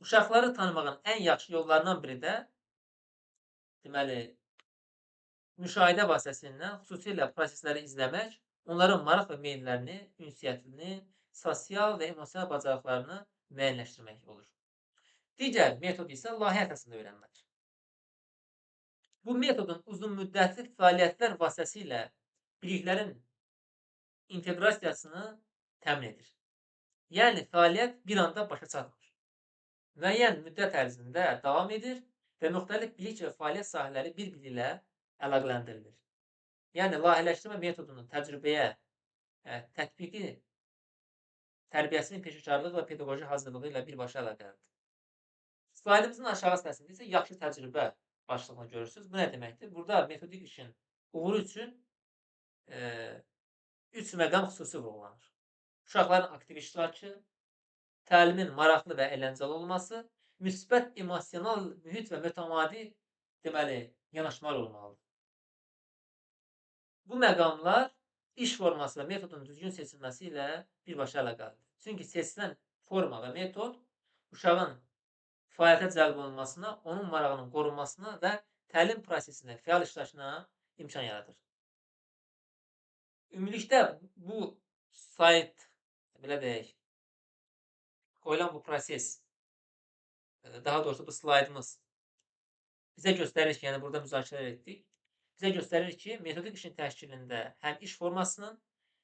Uşaqları tanımağın ən yaxşı yollarından biri də deməli, müşahidə vasitəsilə xüsusilə prosesləri izləmək, onların maraq və meyllərini, ünsiyyətini, sosial və emosional bacarıqlarını müəyyənləşdirmək olur. Digər metod isə layihə əsasında öyrənməkdir. Bu metodun uzunmüddətli fəaliyyətlər vasitəsilə biliklərin inteqrasiyasını təmin edir. Yəni, fəaliyyət bir anda başa çatmır. Müəyyən müddət ərzində davam edir və müxtəlif bilik və fəaliyyət sahələri bir-biri ilə əlaqələndirilir. Yəni, layihələşdirmə metodunun təcrübəyə tətbiqi tərbiyəsinin peşəkarlığı və pedaqoji hazırlığı ilə birbaşa əlaqəlidir. Slaydımızın aşağı hissəsində isə yaxşı təcrübə başlığını görürsünüz. Bu nə deməkdir? Burada metodik işin uğuru üçün 3 məqam xüsusi vurğulanır. Uşaqların aktiv iştirakı, təlimin maraqlı və əyləncəli olması, müsbət emosional mühit və mütəmadi yanaşmalar olmalıdır. Bu məqamlar iş forması və metodun düzgün seçilməsi ilə birbaşa əlaqəlidir. Çünki seçilən forma və metod uşağın fəaliyyətə cəlb olunmasına, onun marağının qorunmasına və təlim prosesində fəal iştirakına imkan yaradır. Ümumilikdə bu slayd belə deyək, qoyulan bu proses, daha doğrusu bu slaydımız bizə göstərir ki, yəni burada müzakirə etdik. Bizə göstərir ki, metodik işin təşkilində həm iş formasının,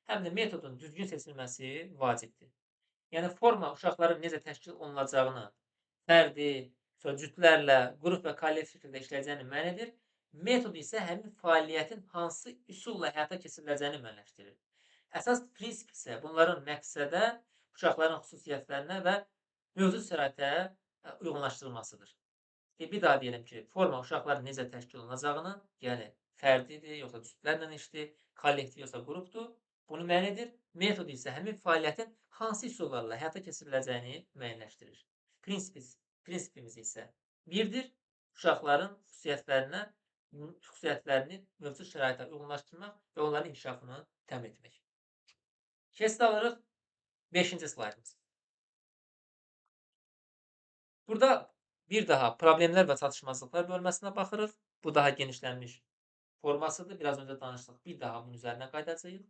həm də metodun düzgün seçilməsi vacibdir. Yəni forma uşaqların necə təşkil olunacağını, fərdi, sonra cütlərlə, qrup və kollektiv şəkildə işləyəcəyini müəyyən edir. Metod isə həmin fəaliyyətin hansı üsulla həyata keçiriləcəyini müəyyənləşdirir. Əsas prinsip isə bunların məqsədə, uşaqların xüsusiyyətlərinə və mövcud şəraitə uyğunlaşdırılmasıdır. Bir daha deyirəm ki, forma uşaqların necə təşkil olunacağını, yəni fərdidir, yoxsa cütlərlə işdir, kollektiv yoxsa qrupdur, bunu müəyyən edir. Metod isə həmin fəaliyyətin hansı üsullarla həyata keçiriləcəyini müəyyənləşdirir. Prinsipimiz isə birdir, uşaqların xüsusiyyətlərini mövcud şəraitə uyğunlaşdırmaq və onların inkişafını təmin etmək. Keçid alırıq 5-ci slaydımız. Burada bir daha problemlər və çatışmazlıqlar bölməsinə baxırıq. Bu daha genişlənmiş formasıdır. Biraz öncə danışdıq. Bir daha bunun üzərinə qayıdacağıq.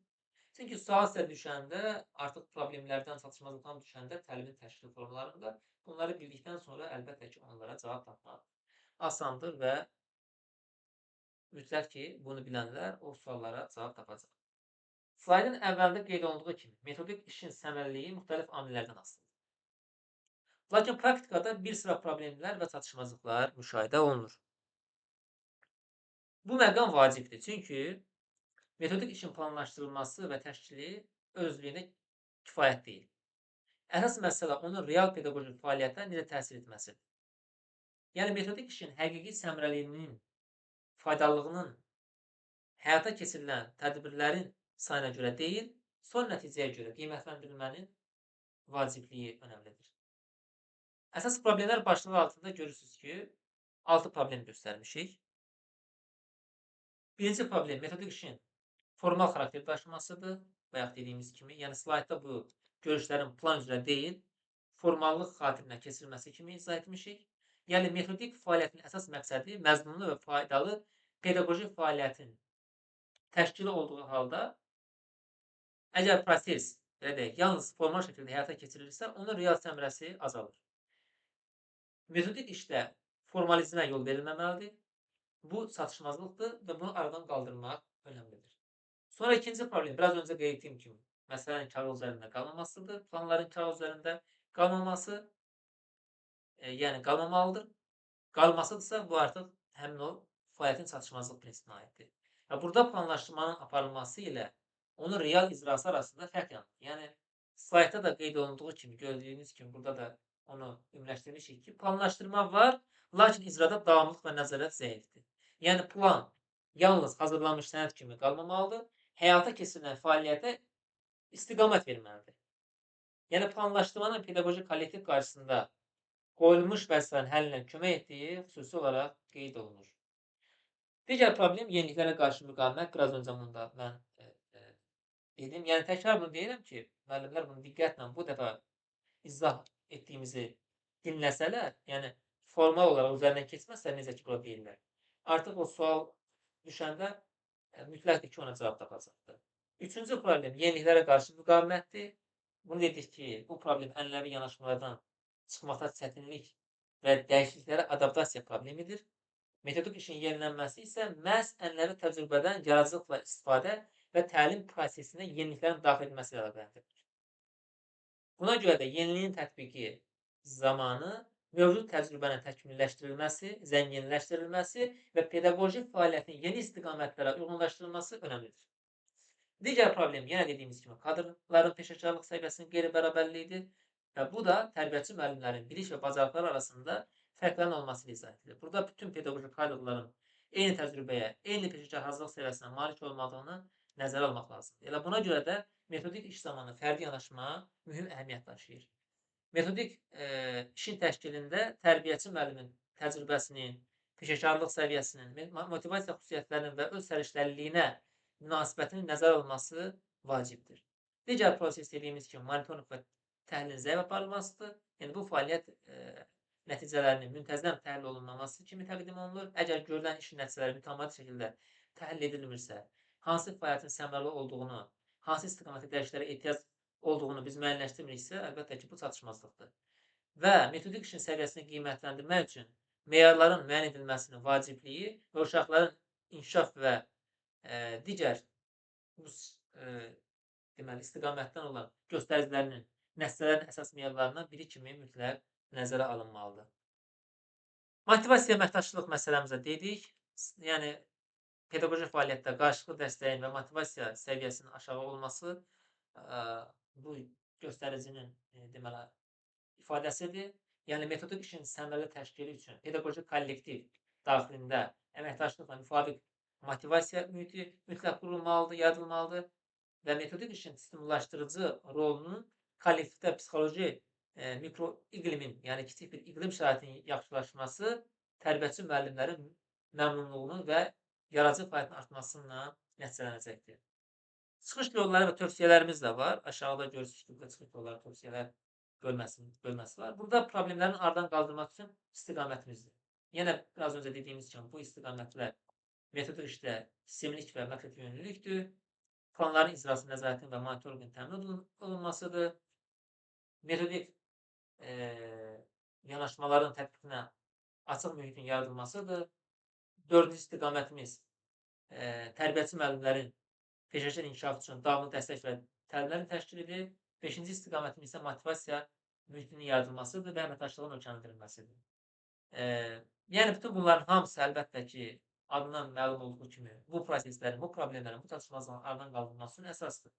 Çünki sual sizə düşəndə, artıq problemlərdən, çatışmazlıqdan düşəndə təlimin təşkil formalarında bunları bildikdən sonra əlbəttə ki, onlara cavab tapmaq asandır və mütləq ki, bunu bilənlər o suallara cavab tapacaq. Slaydın əvvəlində qeyd olunduğu kimi, metodik işin səmərəliliyi müxtəlif amillərdən asılıdır. Lakin praktikada bir sıra problemlər və çatışmazlıqlar müşahidə olunur. Bu məqam vacibdir, çünki metodik işin planlaşdırılması və təşkili özlüyündə kifayət deyil. Əsas məsələ onun real pedaqoji fəaliyyətə necə təsir etməsidir. Yəni, metodik işin həqiqi səmərəliliyinin, faydalılığının həyata keçirilən tədbirlərin sayına görə deyil, son nəticəyə görə qiymətləndirilmənin vacibliyi önəmlidir. Əsas problemlər başlığı altında görürsünüz ki, 6 problem göstərmişik. Birinci problem metodik işin formal xarakter daşımasıdır. Bayaq dediyimiz kimi, yəni slaydda bu görüşlərin plan üzrə deyil, formallıq xatirinə keçirilməsi kimi izah etmişik. Yəni, metodik fəaliyyətin əsas məqsədi məzmunlu və faydalı pedaqoji fəaliyyətin təşkili olduğu halda, əgər proses, belə deyək, yalnız formal şəkildə həyata keçirilirsə, onun real səmərəsi azalır. Metodik işdə formalizmə yol verilməməlidir. Bu çatışmazlıqdır və bunu aradan qaldırmaq önəmlidir. Sonra ikinci problem, biraz öncə qeyd etdiyim kimi, məsələnin kağız üzərində qalmamasıdır. Planların kağız üzərində qalmaması, yəni qalmamalıdır. Qalmasıdırsa, bu artıq həmin o fəaliyyətin çatışmazlıq prinsipinə aiddir. Burada planlaşdırmanın aparılması ilə onun real icrası arasında fərq yaranır. Yəni, slaydda da qeyd olunduğu kimi, gördüyünüz kimi, burada da onu ümumiləşdirmişik ki, planlaşdırma var, lakin icrada davamlılıq və nəzarət zəifdir. Yəni, plan yalnız hazırlanmış sənəd kimi qalmamalıdır, həyata keçirilən fəaliyyətə istiqamət verməlidir. Yəni, planlaşdırmanın pedaqoji kollektiv qarşısında qoyulmuş vəzifələrin həllinə kömək etdiyi xüsusi olaraq qeyd olunur. Digər problem yeniliklərə qarşı müqavimət. Biraz öncə bunu da mən dedim. Yəni, təkrar bunu deyirəm ki, müəllimlər bunu diqqətlə bu dəfə izah etdiyimizi dinləsələr, yəni formal olaraq üzərindən keçməsələr, necə ki, bura deyirlər, artıq o sual düşəndə mütləqdir ki, ona cavab tapacaqdır. Üçüncü problem yeniliklərə qarşı müqavimətdir. Bunu dedik ki, bu problem ənənəvi yanaşmalardan çıxmaqda çətinlik və dəyişikliklərə adaptasiya problemidir. Metodik işin yenilənməsi isə məhz ənənəvi təcrübədən yaradıcılıqla istifadə və təlim prosesinə yeniliklərin daxil edilməsi ilə əlaqədirilir. Buna görə də yeniliyin tətbiqi zamanı mövcud təcrübənin təkmilləşdirilməsi, zənginləşdirilməsi və pedaqoji fəaliyyətin yeni istiqamətlərə uyğunlaşdırılması önəmlidir. Digər problem, yenə dediyimiz kimi, kadrların peşəkarlıq səviyyəsinin qeyri-bərabərliyidir və bu da tərbiyəçi müəllimlərin biliş və bacarıqları arasında fərqlərin olması ilə izah edilir. Burada bütün pedaqoji kadrların eyni təcrübəyə, eyni peşəkar hazırlıq səviyyəsinə malik olmadığını nəzərə almaq lazımdır. Elə buna görə də metodik iş zamanı fərdi yanaşma mühüm əhəmiyyət daşıyır. Metodik işin təşkilində tərbiyəçi müəllimin təcrübəsinin, peşəkarlıq səviyyəsinin, motivasiya xüsusiyyətlərinin və öz səriştəliliyinə münasibətinin nəzərə alınması vacibdir. Digər proses dediyimiz kimi monitorinq və təhlilin zəif aparılmasıdır. Yəni, bu fəaliyyət nəticələrinin müntəzəm təhlil olunmaması kimi təqdim olunur. Əgər görülən işin nəticələri mütəmadi şəkildə təhlil edilmirsə, hansı fəaliyyətin səmərəli olduğunu, hansı istiqamətdə dəyişikliklərə ehtiyac olduğunu biz müəyyənləşdirmiriksə, əlbəttə ki, bu çatışmazlıqdır. Və metodik işin səviyyəsini qiymətləndirmək üçün meyarların müəyyən edilməsinin vacibliyi və uşaqların inkişaf və digər bu deməli, istiqamətdən olan göstəricilərinin nəticələrin əsas meyarlarından biri kimi mütləq nəzərə alınmalıdır. Motivasiya əməkdaşlıq məsələmizə dedik. Yəni, pedaqoji fəaliyyətdə qarşılıqlı dəstəyin və motivasiya səviyyəsinin aşağı olması bu göstəricinin deməli, ifadəsidir. Yəni, metodik işin səmərəli təşkili üçün pedaqoji kollektiv daxilində əməkdaşlıqla müvafiq motivasiya mühiti mütləq qurulmalıdır, yaradılmalıdır və metodik işin stimullaşdırıcı rolunun kollektivdə psixoloji mikroiqlimin, yəni kiçik bir iqlim şəraitinin yaxşılaşması tərbiyəçi müəllimlərin məmnunluğunu və yaradıcı fəaliyyətin artmasıyla nəticələnəcəkdir. Çıxış yolları və tövsiyələrimiz də var. Aşağıda görürsünüz ki, burada çıxış yolları, tövsiyələr bölməsi var. Burada problemlərin aradan qaldırmaq üçün istiqamətimizdir. Yenə biraz öncə dediyimiz kimi bu istiqamətlər metodik işdə sistemlik və məqsəd yönlülükdür. Planların icrası nəzarətin və monitorinqin təmin olunmasıdır. Metodik yanaşmaların tətbiqinə açıq mühitin yaradılmasıdır. 4-cü istiqamətimiz tərbiyəçi müəllimlərin peşəkar inkişafı üçün davamlı dəstək və təlimlərin təşkilidir. 5-ci istiqamətimiz isə motivasiya mühitinin yaradılmasıdır və əməkdaşlığın ölçələndirilməsidir. Yəni, bütün bunların hamısı əlbəttə ki, adından məlum olduğu kimi bu proseslərin, bu problemlərin, bu çatışmazlığın aradan qaldırılması üçün əsasdır.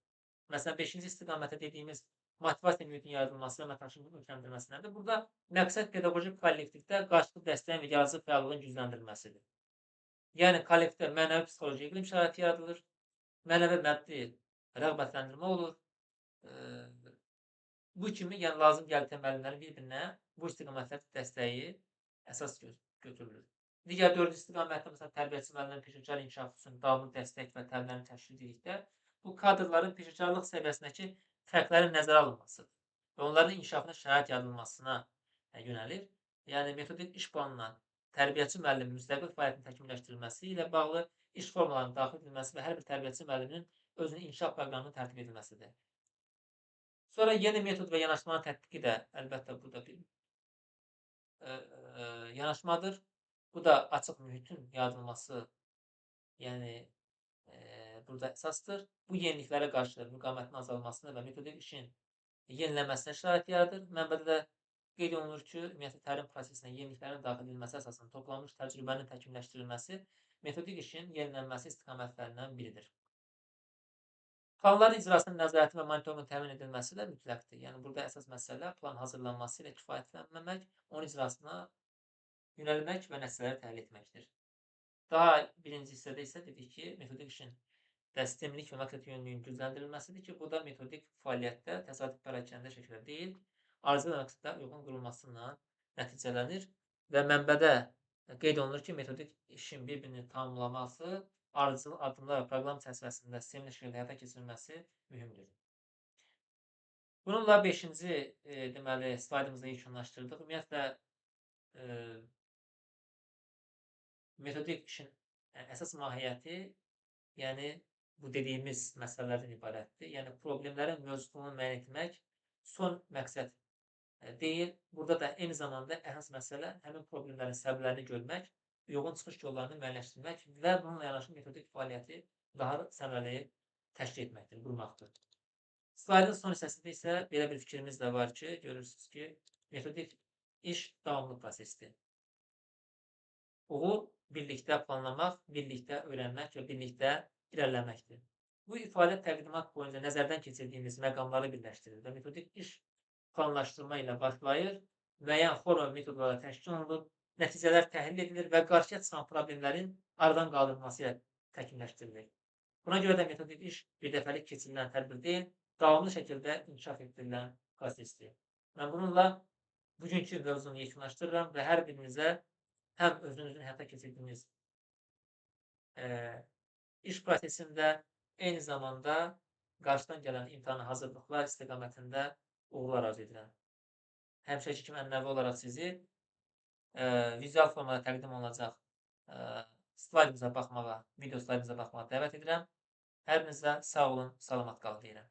Məsələn, 5-ci istiqamətə dediyimiz motivasiya mühitinin yaradılması və əməkdaşlığın ölçələndirilməsindədir. Burada məqsəd pedaqoji kollektivdə qarşılıqlı dəstəyin və yaradıcı fəallığın gücləndirilməsidir. Yəni, kollektivdə mənəvi psixoloji iqlim şəraiti yaradılır, mənəvi maddi rəğbətləndirmə olur. Bu kimi, yəni lazım gəldiyi müəllimlərin bir-birinə bu istiqamətdə dəstəyi əsas götürülür. Digər 4-cü istiqamətdə, məsələn, tərbiyəçi müəllimlərin peşəkar inkişafı üçün davamlı dəstək və təlimlərin təşkil dedikdə, bu kadrların peşəkarlıq səviyyəsindəki fərqlərin nəzərə alınmasıdır və onların inkişafına şərait yaradılmasına yönəlir. Yəni, metodik iş planına tərbiyəçi müəllimin müstəqil fəaliyyətinin təkmilləşdirilməsi ilə bağlı iş formalarının daxil edilməsi və hər bir tərbiyəçi müəlliminin özünün inkişaf proqramının tərtib edilməsidir. Sonra yeni metod və yanaşmanın tətbiqi də əlbəttə burada bir yanaşmadır. Bu da açıq mühitin yaradılması, yəni burada əsasdır. Bu yeniliklərə qarşı müqavimətin azalmasına və metodik işin yenilənməsinə şərait yaradır. Mənbədə də qeyd olunur ki, ümumiyyətlə təlim prosesinə yeniliklərin daxil edilməsi əsasında toplanmış təcrübənin təkmilləşdirilməsi metodik işin yenilənməsi istiqamətlərindən biridir. Planların icrasının nəzarəti və monitorinqin təmin edilməsi də mütləqdir. Yəni, burada əsas məsələ plan hazırlanması ilə kifayətlənməmək, onun icrasına yönəlmək və nəticələri təhlil etməkdir. Daha birinci hissədə isə dedik ki, metodik işin sistemlik və məqsəd yönlülüyün gücləndirilməsidir ki, bu da metodik fəaliyyətdə təsadüf pərakəndə şəkildə deyil, arzu və məqsədlərə uyğun qurulmasıyla nəticələnir və mənbədə qeyd olunur ki, metodik işin bir-birini tamamlaması, ardıcıl addımlar və proqram çərçivəsində sistemli şəkildə həyata keçirilməsi mühümdür. Bununla 5-ci deməli, slaydımızı yekunlaşdırdıq. Ümumiyyətlə, metodik işin əsas mahiyyəti, yəni bu dediyimiz məsələlərdən ibarətdir. Yəni, problemlərin mövcudluğunu müəyyən etmək son məqsəd deyil. Burada da eyni zamanda əsas məsələ həmin problemlərin səbəblərini görmək, uyğun çıxış yollarını müəyyənləşdirmək və bununla yanaşı metodik fəaliyyəti daha səmərəli təşkil etməkdir, qurmaqdır. Slaydın son hissəsində isə belə bir fikrimiz də var ki, görürsünüz ki, metodik iş davamlı prosesdir. Uğur birlikdə planlamaq, birlikdə öyrənmək və birlikdə irəliləməkdir. Bu ifadə təqdimat boyunca nəzərdən keçirdiyimiz məqamları birləşdirir və metodik iş planlaşdırma ilə başlayır, müəyyən forma metodlarla təşkil olunur, nəticələr təhlil edilir və qarşıya çıxan problemlərin aradan qaldırılması ilə təkmilləşdirilir. Buna görə də metodik iş birdəfəlik keçirilən tədbir deyil, davamlı şəkildə inkişaf etdirilən prosesdir. Mən bununla bugünkü mövzunu yekunlaşdırıram və hər birinizə həm özünüzün həyata keçirdiyiniz iş prosesində, eyni zamanda qarşıdan gələn imtahana hazırlıqlar istiqamətində uğurlar arzu edirəm. Həmişəki kimi ənənəvi olaraq sizi vizual formada təqdim olunacaq slaydımıza baxmağa, video slaydımıza baxmağa dəvət edirəm. Hər birinizə sağ olun, salamat qalın deyirəm.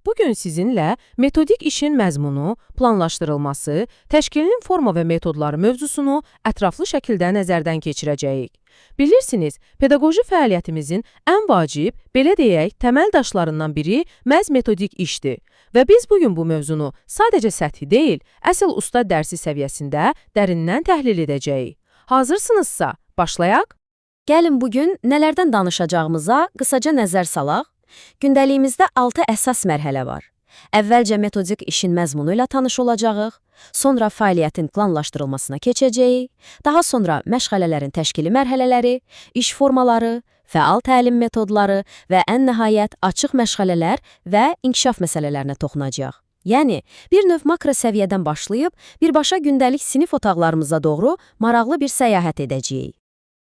Bugün sizinlə metodik işin məzmunu, planlaşdırılması, təşkilinin forma və metodları mövzusunu ətraflı şəkildə nəzərdən keçirəcəyik. Bilirsiniz, pedaqoji fəaliyyətimizin ən vacib, belə deyək, təməl daşlarından biri məhz metodik işdir. Və biz bugün bu mövzunu sadəcə səthi deyil, əsl usta dərsi səviyyəsində dərindən təhlil edəcəyik. Hazırsınızsa, başlayaq? Gəlin bugün nələrdən danışacağımıza qısaca nəzər salaq. Gündəliyimizdə 6 əsas mərhələ var. Əvvəlcə metodik işin məzmunu ilə tanış olacağıq, sonra fəaliyyətin planlaşdırılmasına keçəcəyik, daha sonra məşğələlərin təşkili mərhələləri, iş formaları, fəal təlim metodları və ən nəhayət açıq məşğələlər və inkişaf məsələlərinə toxunacaq. Yəni, bir növ makro səviyyədən başlayıb, birbaşa gündəlik sinif otaqlarımıza doğru maraqlı bir səyahət edəcəyik.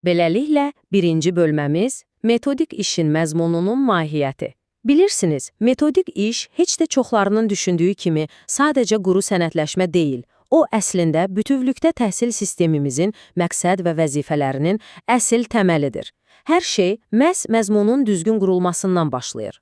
Beləliklə, birinci bölməmiz metodik işin məzmununun mahiyyəti. Bilirsiniz, metodik iş heç də çoxlarının düşündüyü kimi sadəcə quru sənədləşmə deyil. O, əslində, bütövlükdə təhsil sistemimizin məqsəd və vəzifələrinin əsl təməlidir. Hər şey məhz məzmunun düzgün qurulmasından başlayır.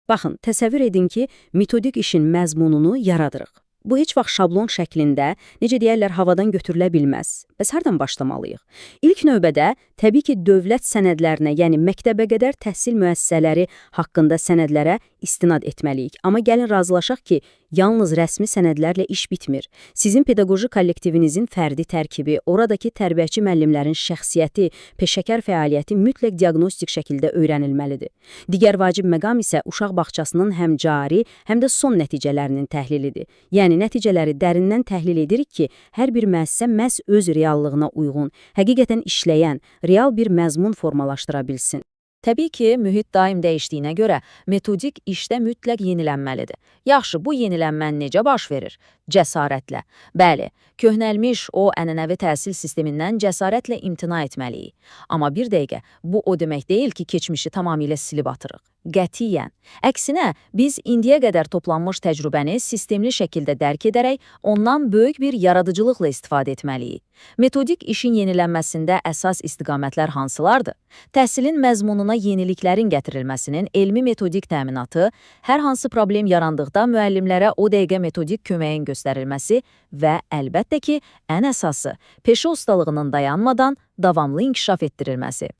Baxın, təsəvvür edin ki, metodik işin məzmununu yaradırıq. Bu heç vaxt şablon şəklində, necə deyərlər, havadan götürülə bilməz. Bəs hardan başlamalıyıq? İlk növbədə, təbii ki, dövlət sənədlərinə, yəni məktəbə qədər təhsil müəssisələri haqqında sənədlərə istinad etməliyik. Amma gəlin razılaşaq ki, yalnız rəsmi sənədlərlə iş bitmir. Sizin pedaqoji kollektivinizin fərdi tərkibi, oradakı tərbiyəçi müəllimlərin şəxsiyyəti, peşəkar fəaliyyəti mütləq diaqnostik şəkildə öyrənilməlidir. Digər vacib məqam isə uşaq bağçasının həm cari, həm də son nəticələrinin təhlilidir. Yəni, nəticələri dərindən təhlil edirik ki, hər bir müəssisə məhz öz reallığına uyğun, həqiqətən işləyən, real bir məzmun formalaşdıra bilsin. Təbii ki, mühit daim dəyişdiyinə görə metodik işdə mütləq yenilənməlidir. Yaxşı, bu yenilənmə necə baş verir? Cəsarətlə. Bəli, köhnəlmiş o ənənəvi təhsil sistemindən cəsarətlə imtina etməliyik. Amma bir dəqiqə, bu o demək deyil ki, keçmişi tamamilə silib atırıq. Qətiyyən. Əksinə, biz indiyə qədər toplanmış təcrübəni sistemli şəkildə dərk edərək, ondan böyük bir yaradıcılıqla istifadə etməliyik. Metodik işin yenilənməsində əsas istiqamətlər hansılardır? Təhsilin məzmununa yeniliklərin gətirilməsinin elmi metodik təminatı, hər hansı problem yarandıqda müəllimlərə o dəqiqə metodik köməyin göstərilməsi və əlbəttə ki, ən əsası, peşə ustalığının dayanmadan davamlı inkişaf etdirilməsi.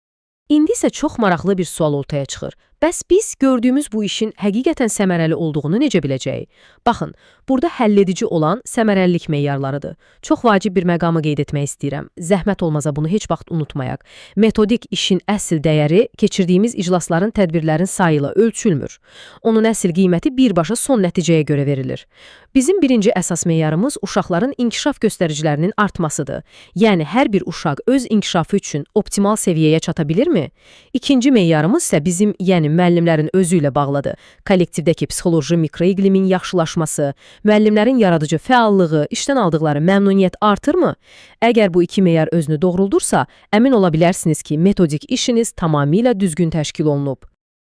İndi isə çox maraqlı bir sual ortaya çıxır. Bəs biz gördüyümüz bu işin həqiqətən səmərəli olduğunu necə biləcəyik? Baxın, burada həlledici olan səmərəlilik meyarlarıdır. Çox vacib bir məqamı qeyd etmək istəyirəm. Zəhmət olmasa bunu heç vaxt unutmayaq. Metodik işin əsl dəyəri keçirdiyimiz iclasların, tədbirlərin sayı ilə ölçülmür. Onun əsl qiyməti birbaşa son nəticəyə görə verilir. Bizim birinci əsas meyarımız uşaqların inkişaf göstəricilərinin artmasıdır. Yəni, hər bir uşaq öz inkişafı üçün optimal səviyyəyə çata bilirmi? İkinci meyarımız isə bizim, yəni müəllimlərin özü ilə bağlıdır. Kollektivdəki psixoloji mikroiqlimin yaxşılaşması, müəllimlərin yaradıcı fəallığı, işdən aldıqları məmnuniyyət artırmı? Əgər bu iki meyar özünü doğruldursa, əmin ola bilərsiniz ki, metodik işiniz tamamilə düzgün təşkil olunub.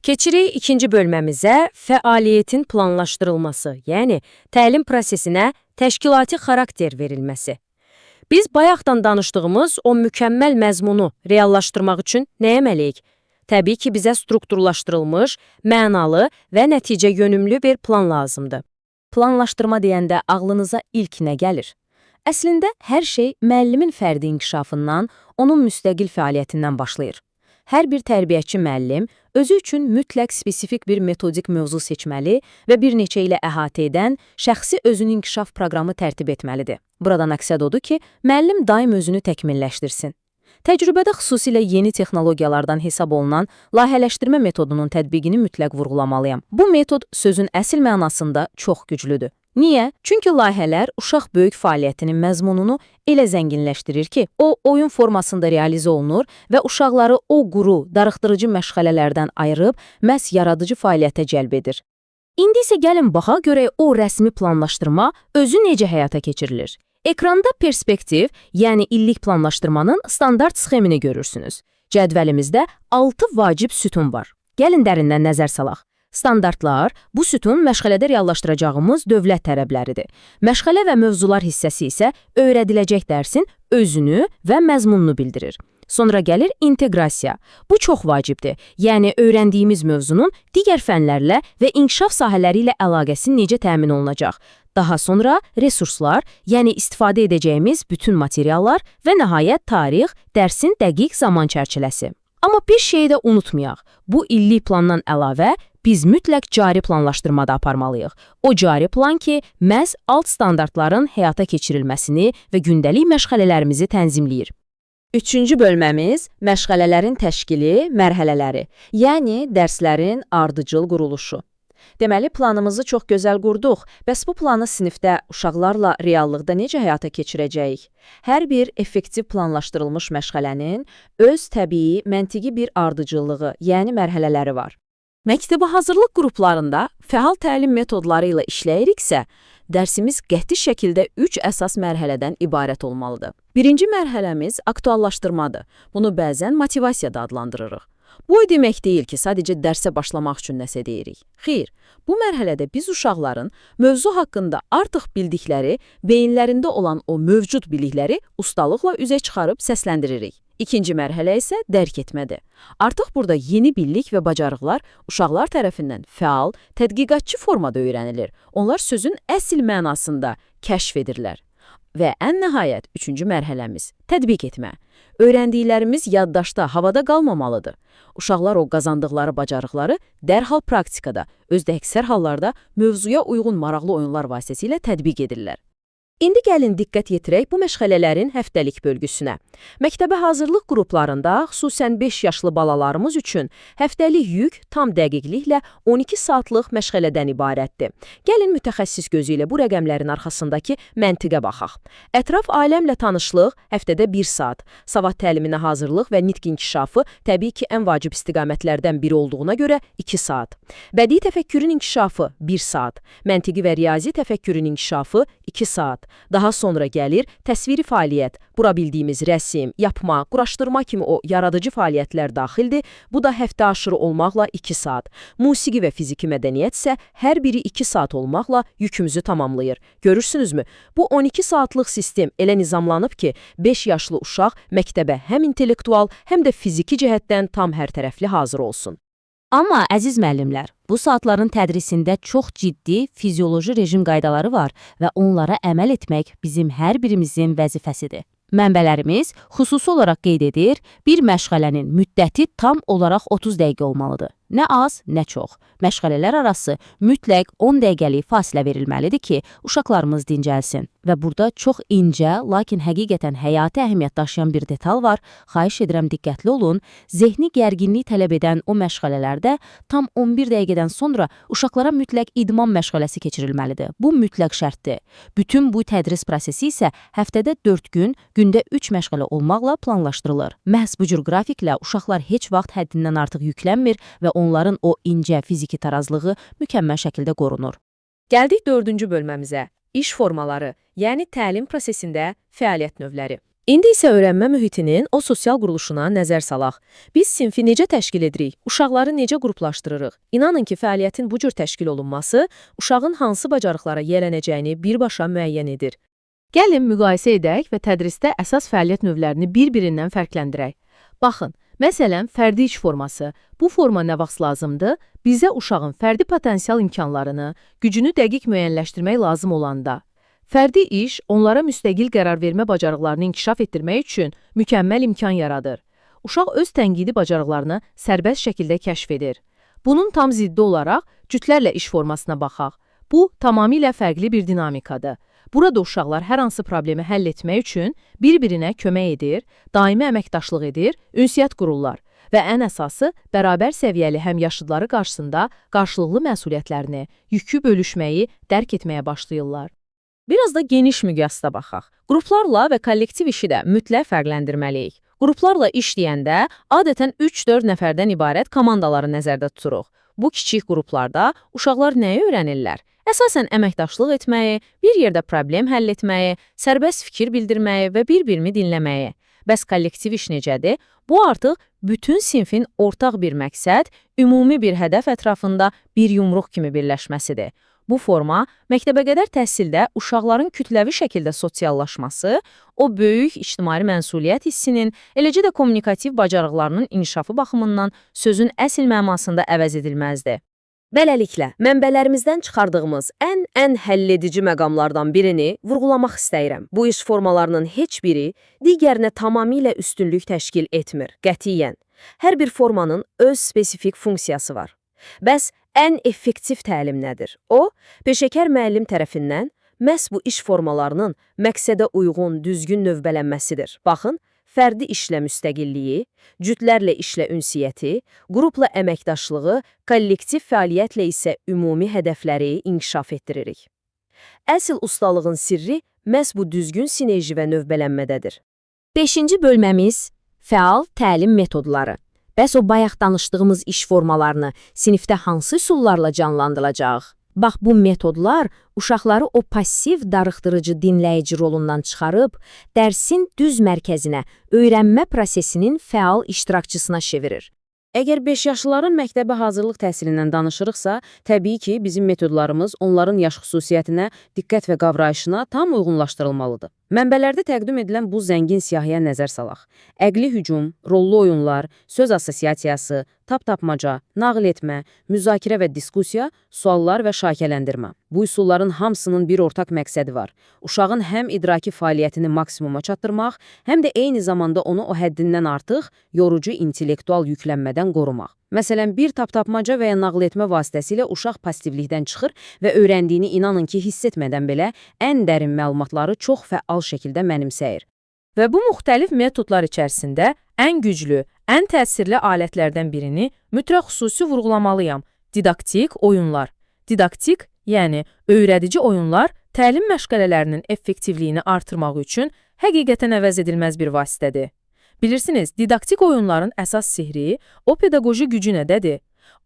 Keçirik ikinci bölməmizə fəaliyyətin planlaşdırılması, yəni təlim prosesinə təşkilati xarakter verilməsi. Biz bayaqdan danışdığımız o mükəmməl məzmunu reallaşdırmaq üçün nə etməliyik? Təbii ki, bizə strukturlaşdırılmış, mənalı və nəticə yönümlü bir plan lazımdır. Planlaşdırma deyəndə ağlınıza ilk nə gəlir? Əslində, hər şey müəllimin fərdi inkişafından, onun müstəqil fəaliyyətindən başlayır. Hər bir tərbiyəçi müəllim özü üçün mütləq spesifik bir metodik mövzu seçməli və bir neçə ilə əhatə edən şəxsi özünün inkişaf proqramı tərtib etməlidir. Burada məqsəd odur ki, müəllim daim özünü təkmilləşdirsin. Təcrübədə xüsusilə yeni texnologiyalardan hesab olunan layihələşdirmə metodunun tətbiqini mütləq vurğulamalıyam. Bu metod sözün əsl mənasında çox güclüdür. Niyə? Çünki layihələr uşaq böyük fəaliyyətinin məzmununu elə zənginləşdirir ki, o oyun formasında realizə olunur və uşaqları o quru, darıxdırıcı məşğələlərdən ayırıb məhz yaradıcı fəaliyyətə cəlb edir. İndi isə gəlin baxaq görək o rəsmi planlaşdırma özü necə həyata keçirilir. Ekranda perspektiv, yəni illik planlaşdırmanın standart sxemini görürsünüz. Cədvəlimizdə 6 vacib sütun var. Gəlin dərindən nəzər salaq. Standartlar, bu sütun məşğələdə reallaşdıracağımız dövlət tələbləridir. Məşğələ və mövzular hissəsi isə öyrədiləcək dərsin özünü və məzmununu bildirir. Sonra gəlir inteqrasiya. Bu çox vacibdir. Yəni, öyrəndiyimiz mövzunun digər fənlərlə və inkişaf sahələri ilə əlaqəsi necə təmin olunacaq? Daha sonra resurslar, yəni istifadə edəcəyimiz bütün materiallar və nəhayət tarix, dərsin dəqiq zaman çərçivəsi. Amma bir şeyi də unutmayaq. Bu illik plandan əlavə biz mütləq cari planlaşdırmada aparmalıyıq. O cari plan ki, məhz alt standartların həyata keçirilməsini və gündəlik məşğələlərimizi tənzimləyir. Üçüncü bölməmiz məşğələlərin təşkili, mərhələləri, yəni dərslərin ardıcıl quruluşu. Deməli, planımızı çox gözəl qurduq. Bəs bu planı sinifdə uşaqlarla reallıqda necə həyata keçirəcəyik? Hər bir effektiv planlaşdırılmış məşğələnin öz təbii, məntiqi bir ardıcıllığı, yəni mərhələləri var. Məktəbə hazırlıq qruplarında fəal təlim metodları ilə işləyiriksə, dərsimiz qəti şəkildə 3 əsas mərhələdən ibarət olmalıdır. Birinci mərhələmiz aktuallaşdırmadır. Bunu bəzən motivasiya da adlandırırıq. Bu o demək deyil ki, sadəcə dərsə başlamaq üçün nəsə deyirik. Xeyr, bu mərhələdə biz uşaqların mövzu haqqında artıq bildikləri, beyinlərində olan o mövcud bilikləri ustalıqla üzə çıxarıb səsləndiririk. İkinci mərhələ isə dərk etmədir. Artıq burada yeni bilik və bacarıqlar uşaqlar tərəfindən fəal, tədqiqatçı formada öyrənilir. Onlar sözün əsl mənasında kəşf edirlər. Və ən nəhayət, üçüncü mərhələmiz – tətbiq etmə. Öyrəndiklərimiz yaddaşda, havada qalmamalıdır. Uşaqlar o qazandıqları bacarıqları dərhal praktikada, özdə əksər hallarda mövzuya uyğun maraqlı oyunlar vasitəsilə tətbiq edirlər. İndi gəlin diqqət yetirək bu məşğələlərin həftəlik bölgüsünə. Məktəbə hazırlıq qruplarında, xüsusən 5 yaşlı balalarımız üçün həftəlik yük tam dəqiqliklə 12 saatlıq məşğələdən ibarətdir. Gəlin mütəxəssis gözü ilə bu rəqəmlərin arxasındakı məntiqə baxaq. Ətraf aləmlə tanışlıq həftədə 1 saat, savad təliminə hazırlıq və nitq inkişafı təbii ki, ən vacib istiqamətlərdən biri olduğuna görə 2 saat. Bədii təfəkkürün inkişafı 1 saat, məntiqi və riyazi təfəkkürün inkişafı 2 saat. Daha sonra gəlir təsviri fəaliyyət. Bura bildiyimiz rəsm, yapma, quraşdırma kimi o yaradıcı fəaliyyətlər daxildir. Bu da həftə aşırı olmaqla 2 saat. Musiqi və fiziki mədəniyyət isə hər biri 2 saat olmaqla yükümüzü tamamlayır. Görürsünüzmü? Bu 12 saatlıq sistem elə nizamlanıb ki, 5 yaşlı uşaq məktəbə həm intellektual, həm də fiziki cəhətdən tam hərtərəfli hazır olsun. Amma, əziz müəllimlər, bu saatların tədrisində çox ciddi fizioloji rejim qaydaları var və onlara əməl etmək bizim hər birimizin vəzifəsidir. Mənbələrimiz xüsusi olaraq qeyd edir, bir məşğələnin müddəti tam olaraq 30 dəqiqə olmalıdır. Nə az, nə çox. Məşğələlər arası mütləq 10 dəqiqəlik fasilə verilməlidir ki, uşaqlarımız dincəlsin. Və burada çox incə, lakin həqiqətən həyati əhəmiyyət daşıyan bir detal var. Xahiş edirəm, diqqətli olun. Zehni gərginlik tələb edən o məşğələlərdə tam 11 dəqiqədən sonra uşaqlara mütləq idman məşğələsi keçirilməlidir. Bu mütləq şərtdir. Bütün bu tədris prosesi isə həftədə 4 gün, gündə 3 məşğələ olmaqla planlaşdırılır. Məhz bu cür qrafiklə uşaqlar heç vaxt həddindən artıq yüklənmir və onların o incə fiziki tarazlığı mükəmməl şəkildə qorunur. Gəldik 4-cü bölməmizə. İş formaları, yəni təlim prosesində fəaliyyət növləri. İndi isə öyrənmə mühitinin o sosial quruluşuna nəzər salaq. Biz sinfi necə təşkil edirik? Uşaqları necə qruplaşdırırıq? İnanın ki, fəaliyyətin bu cür təşkil olunması uşağın hansı bacarıqlara yiyələnəcəyini birbaşa müəyyən edir. Gəlin müqayisə edək və tədrisdə əsas fəaliyyət növlərini bir-birindən fərqləndirək. Baxın, məsələn, fərdi iş forması. Bu forma nə vaxt lazımdır? Bizə uşağın fərdi potensial imkanlarını, gücünü dəqiq müəyyənləşdirmək lazım olanda. Fərdi iş onlara müstəqil qərar vermə bacarıqlarını inkişaf etdirmək üçün mükəmməl imkan yaradır. Uşaq öz tənqidi bacarıqlarını sərbəst şəkildə kəşf edir. Bunun tam ziddi olaraq cütlərlə iş formasına baxaq. Bu, tamamilə fərqli bir dinamikadır. Burada uşaqlar hər hansı problemi həll etmək üçün bir-birinə kömək edir, daimi əməkdaşlıq edir, ünsiyyət qururlar və ən əsası, bərabər səviyyəli həmyaşıdları qarşısında qarşılıqlı məsuliyyətlərini, yükü bölüşməyi dərk etməyə başlayırlar. Biraz da geniş miqyasda baxaq. Qruplarla və kollektiv işi də mütləq fərqləndirməliyik. Qruplarla iş deyəndə adətən 3-4 nəfərdən ibarət komandaları nəzərdə tuturuq. Bu kiçik qruplarda uşaqlar nəyi öyrənirlər? Əsasən əməkdaşlıq etməyi, bir yerdə problem həll etməyi, sərbəst fikir bildirməyi və bir-birini dinləməyi. Bəs kollektiv iş necədir? Bu artıq bütün sinfin ortaq bir məqsəd, ümumi bir hədəf ətrafında bir yumruq kimi birləşməsidir. Bu forma məktəbəqədər təhsildə uşaqların kütləvi şəkildə sosiallaşması, o böyük ictimai məsuliyyət hissinin, eləcə də kommunikativ bacarıqlarının inkişafı baxımından sözün əsl mənasında əvəz edilməzdir. Beləliklə, mənbələrimizdən çıxardığımız ən həlledici məqamlardan birini vurğulamaq istəyirəm. Bu iş formalarının heç biri digərinə tamamilə üstünlük təşkil etmir, qətiyyən. Hər bir formanın öz spesifik funksiyası var. Bəs ən effektiv təlim nədir? O, peşəkar müəllim tərəfindən məhz bu iş formalarının məqsədə uyğun, düzgün növbələnməsidir. Baxın, fərdi işlə müstəqilliyi, cütlərlə işlə ünsiyyəti, qrupla əməkdaşlığı, kollektiv fəaliyyətlə isə ümumi hədəfləri inkişaf etdiririk. Əsl ustalığın sirri məhz bu düzgün sinerji və növbələnmədədir. 5-ci bölməmiz fəal təlim metodları. Bəs o bayaq danışdığımız iş formalarını sinifdə hansı üsullarla canlandıracaq? Bax, bu metodlar uşaqları o passiv, darıxdırıcı dinləyici rolundan çıxarıb, dərsin düz mərkəzinə, öyrənmə prosesinin fəal iştirakçısına çevirir. Əgər 5 yaşlıların məktəbə hazırlıq təhsilindən danışırıqsa, təbii ki, bizim metodlarımız onların yaş xüsusiyyətinə, diqqət və qavrayışına tam uyğunlaşdırılmalıdır. Mənbələrdə təqdim edilən bu zəngin siyahıya nəzər salaq. Əqli hücum, rollu oyunlar, söz assosiasiyası, tap-tapmaca, nağıl etmə, müzakirə və diskussiya, suallar və şakələndirmə. Bu üsulların hamısının bir ortaq məqsədi var. Uşağın həm idraki fəaliyyətini maksimuma çatdırmaq, həm də eyni zamanda onu o həddindən artıq yorucu intellektual yüklənmədən qorumaq. Məsələn, bir tap-tapmaca və ya nağıl etmə vasitəsilə uşaq passivlikdən çıxır və öyrəndiyini inanın ki, hiss etmədən belə ən dərin məlumatları çox fəal şəkildə mənimsəyir. Və bu müxtəlif metodlar içərisində ən güclü, ən təsirli alətlərdən birini mütləq xüsusi vurğulamalıyam. Didaktik oyunlar. Didaktik, yəni öyrədici oyunlar təlim məşğələlərinin effektivliyini artırmaq üçün həqiqətən əvəz edilməz bir vasitədir. Bilirsiniz, didaktik oyunların əsas sihri, o pedaqoji gücü nədədir?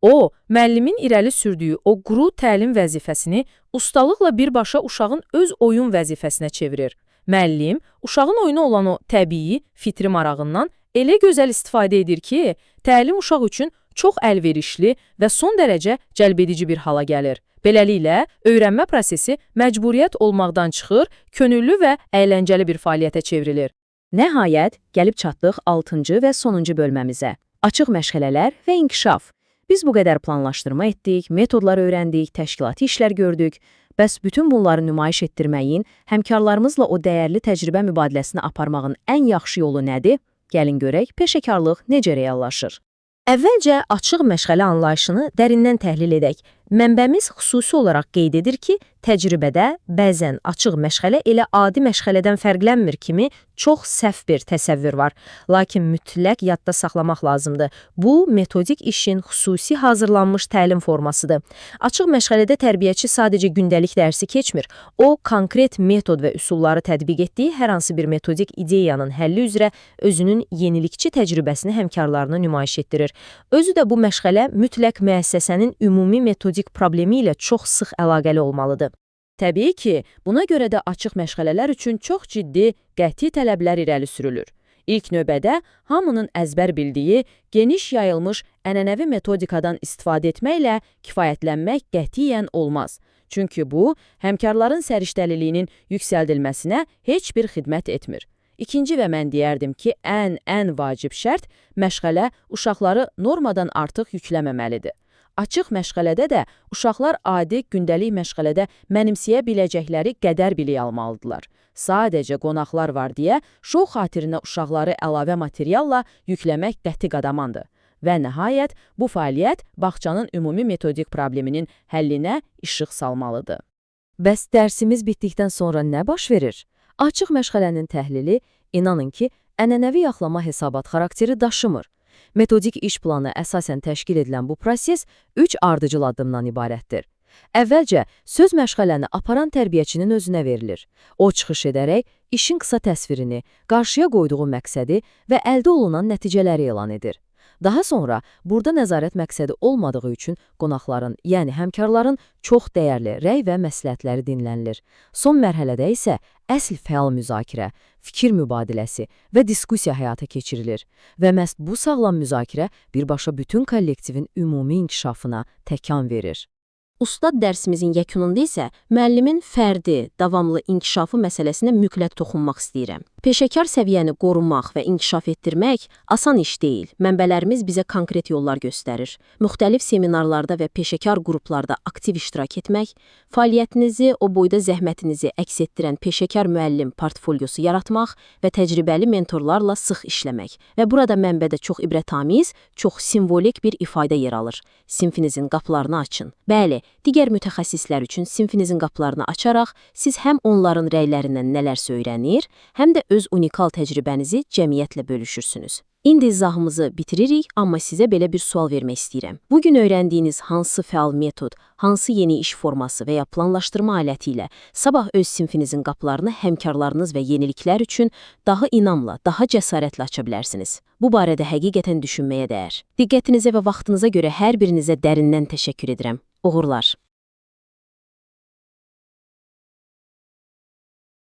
O, müəllimin irəli sürdüyü o quru təlim vəzifəsini ustalıqla birbaşa uşağın öz oyun vəzifəsinə çevirir. Müəllim, uşağın oyuna olan o təbii, fitri marağından elə gözəl istifadə edir ki, təlim uşaq üçün çox əlverişli və son dərəcə cəlbedici bir hala gəlir. Beləliklə, öyrənmə prosesi məcburiyyət olmaqdan çıxır, könüllü və əyləncəli bir fəaliyyətə çevrilir. Nəhayət, gəlib çatdıq 6-cı və sonuncu bölməmizə. Açıq məşğələlər və inkişaf. Biz bu qədər planlaşdırma etdik, metodlar öyrəndik, təşkilati işlər gördük. Bəs bütün bunları nümayiş etdirməyin, həmkarlarımızla o dəyərli təcrübə mübadiləsini aparmağın ən yaxşı yolu nədir? Gəlin görək, peşəkarlıq necə reallaşır? Əvvəlcə açıq məşğələ anlayışını dərindən təhlil edək. Mənbəmiz xüsusi olaraq qeyd edir ki, təcrübədə bəzən açıq məşğələ elə adi məşğələdən fərqlənmir kimi çox səhv bir təsəvvür var. Lakin mütləq yadda saxlamaq lazımdır. Bu, metodik işin xüsusi hazırlanmış təlim formasıdır. Açıq məşğələdə tərbiyəçi sadəcə gündəlik dərsi keçmir. O, konkret metod və üsulları tətbiq etdiyi hər hansı bir metodik ideyanın həlli üzrə özünün yenilikçi təcrübəsini həmkarlarına nümayiş etdirir. Özü də bu məşğələ mütləq müəssisənin ümumi metodik problemi ilə çox sıx əlaqəli olmalıdır. Təbii ki, buna görə də açıq məşğələlər üçün çox ciddi, qəti tələblər irəli sürülür. İlk növbədə hamının əzbər bildiyi, geniş yayılmış ənənəvi metodikadan istifadə etməklə kifayətlənmək qətiyyən olmaz. Çünki bu, həmkarların səriştəliliyinin yüksəldilməsinə heç bir xidmət etmir. İkinci və mən deyərdim ki, ən vacib şərt məşğələ uşaqları normadan artıq yükləməməlidir. Açıq məşğələdə də uşaqlar adi gündəlik məşğələdə mənimsəyə biləcəkləri qədər bilik almalıdırlar. Sadəcə qonaqlar var deyə şou xatirinə uşaqları əlavə materialla yükləmək qəti qadamandır. Və nəhayət, bu fəaliyyət bağçanın ümumi metodik probleminin həllinə işıq salmalıdır. Bəs dərsimiz bitdikdən sonra nə baş verir? Açıq məşğələnin təhlili, inanın ki, ənənəvi yoxlama hesabat xarakteri daşımır. Metodik iş planı əsasən təşkil edilən bu proses 3 ardıcıl addımdan ibarətdir. Əvvəlcə, söz məşğələni aparan tərbiyəçinin özünə verilir. O çıxış edərək, işin qısa təsvirini, qarşıya qoyduğu məqsədi və əldə olunan nəticələri elan edir. Daha sonra, burada nəzarət məqsədi olmadığı üçün qonaqların, yəni həmkarların çox dəyərli rəy və məsləhətləri dinlənilir. Son mərhələdə isə əsl fəal müzakirə, fikir mübadiləsi və diskussiya həyata keçirilir. Və məhz bu sağlam müzakirə birbaşa bütün kollektivin ümumi inkişafına təkan verir. Ustad dərsimizin yekununda isə müəllimin fərdi, davamlı inkişafı məsələsinə mütləq toxunmaq istəyirəm. Peşəkar səviyyəni qorumaq və inkişaf etdirmək asan iş deyil. Mənbələrimiz bizə konkret yollar göstərir. Müxtəlif seminarlarda və peşəkar qruplarda aktiv iştirak etmək, fəaliyyətinizi, o boyda zəhmətinizi əks etdirən peşəkar müəllim portfolyosu yaratmaq və təcrübəli mentorlarla sıx işləmək. Və burada mənbədə çox ibrətamiz, çox simvolik bir ifadə yer alır. Sinfinizin qapılarını açın. Bəli, digər mütəxəssislər üçün sinfinizin qapılarını açaraq siz həm onların rəylərindən nələrsə öyrənir, həm də öz unikal təcrübənizi cəmiyyətlə bölüşürsünüz. İndi izahımızı bitiririk, amma sizə belə bir sual vermək istəyirəm. Bugün öyrəndiyiniz hansı fəal metod, hansı yeni iş forması və ya planlaşdırma aləti ilə sabah öz sinfinizin qapılarını həmkarlarınız və yeniliklər üçün daha inamla, daha cəsarətlə aça bilərsiniz. Bu barədə həqiqətən düşünməyə dəyər. Diqqətinizə və vaxtınıza görə hər birinizə dərindən təşəkkür edirəm. Uğurlar.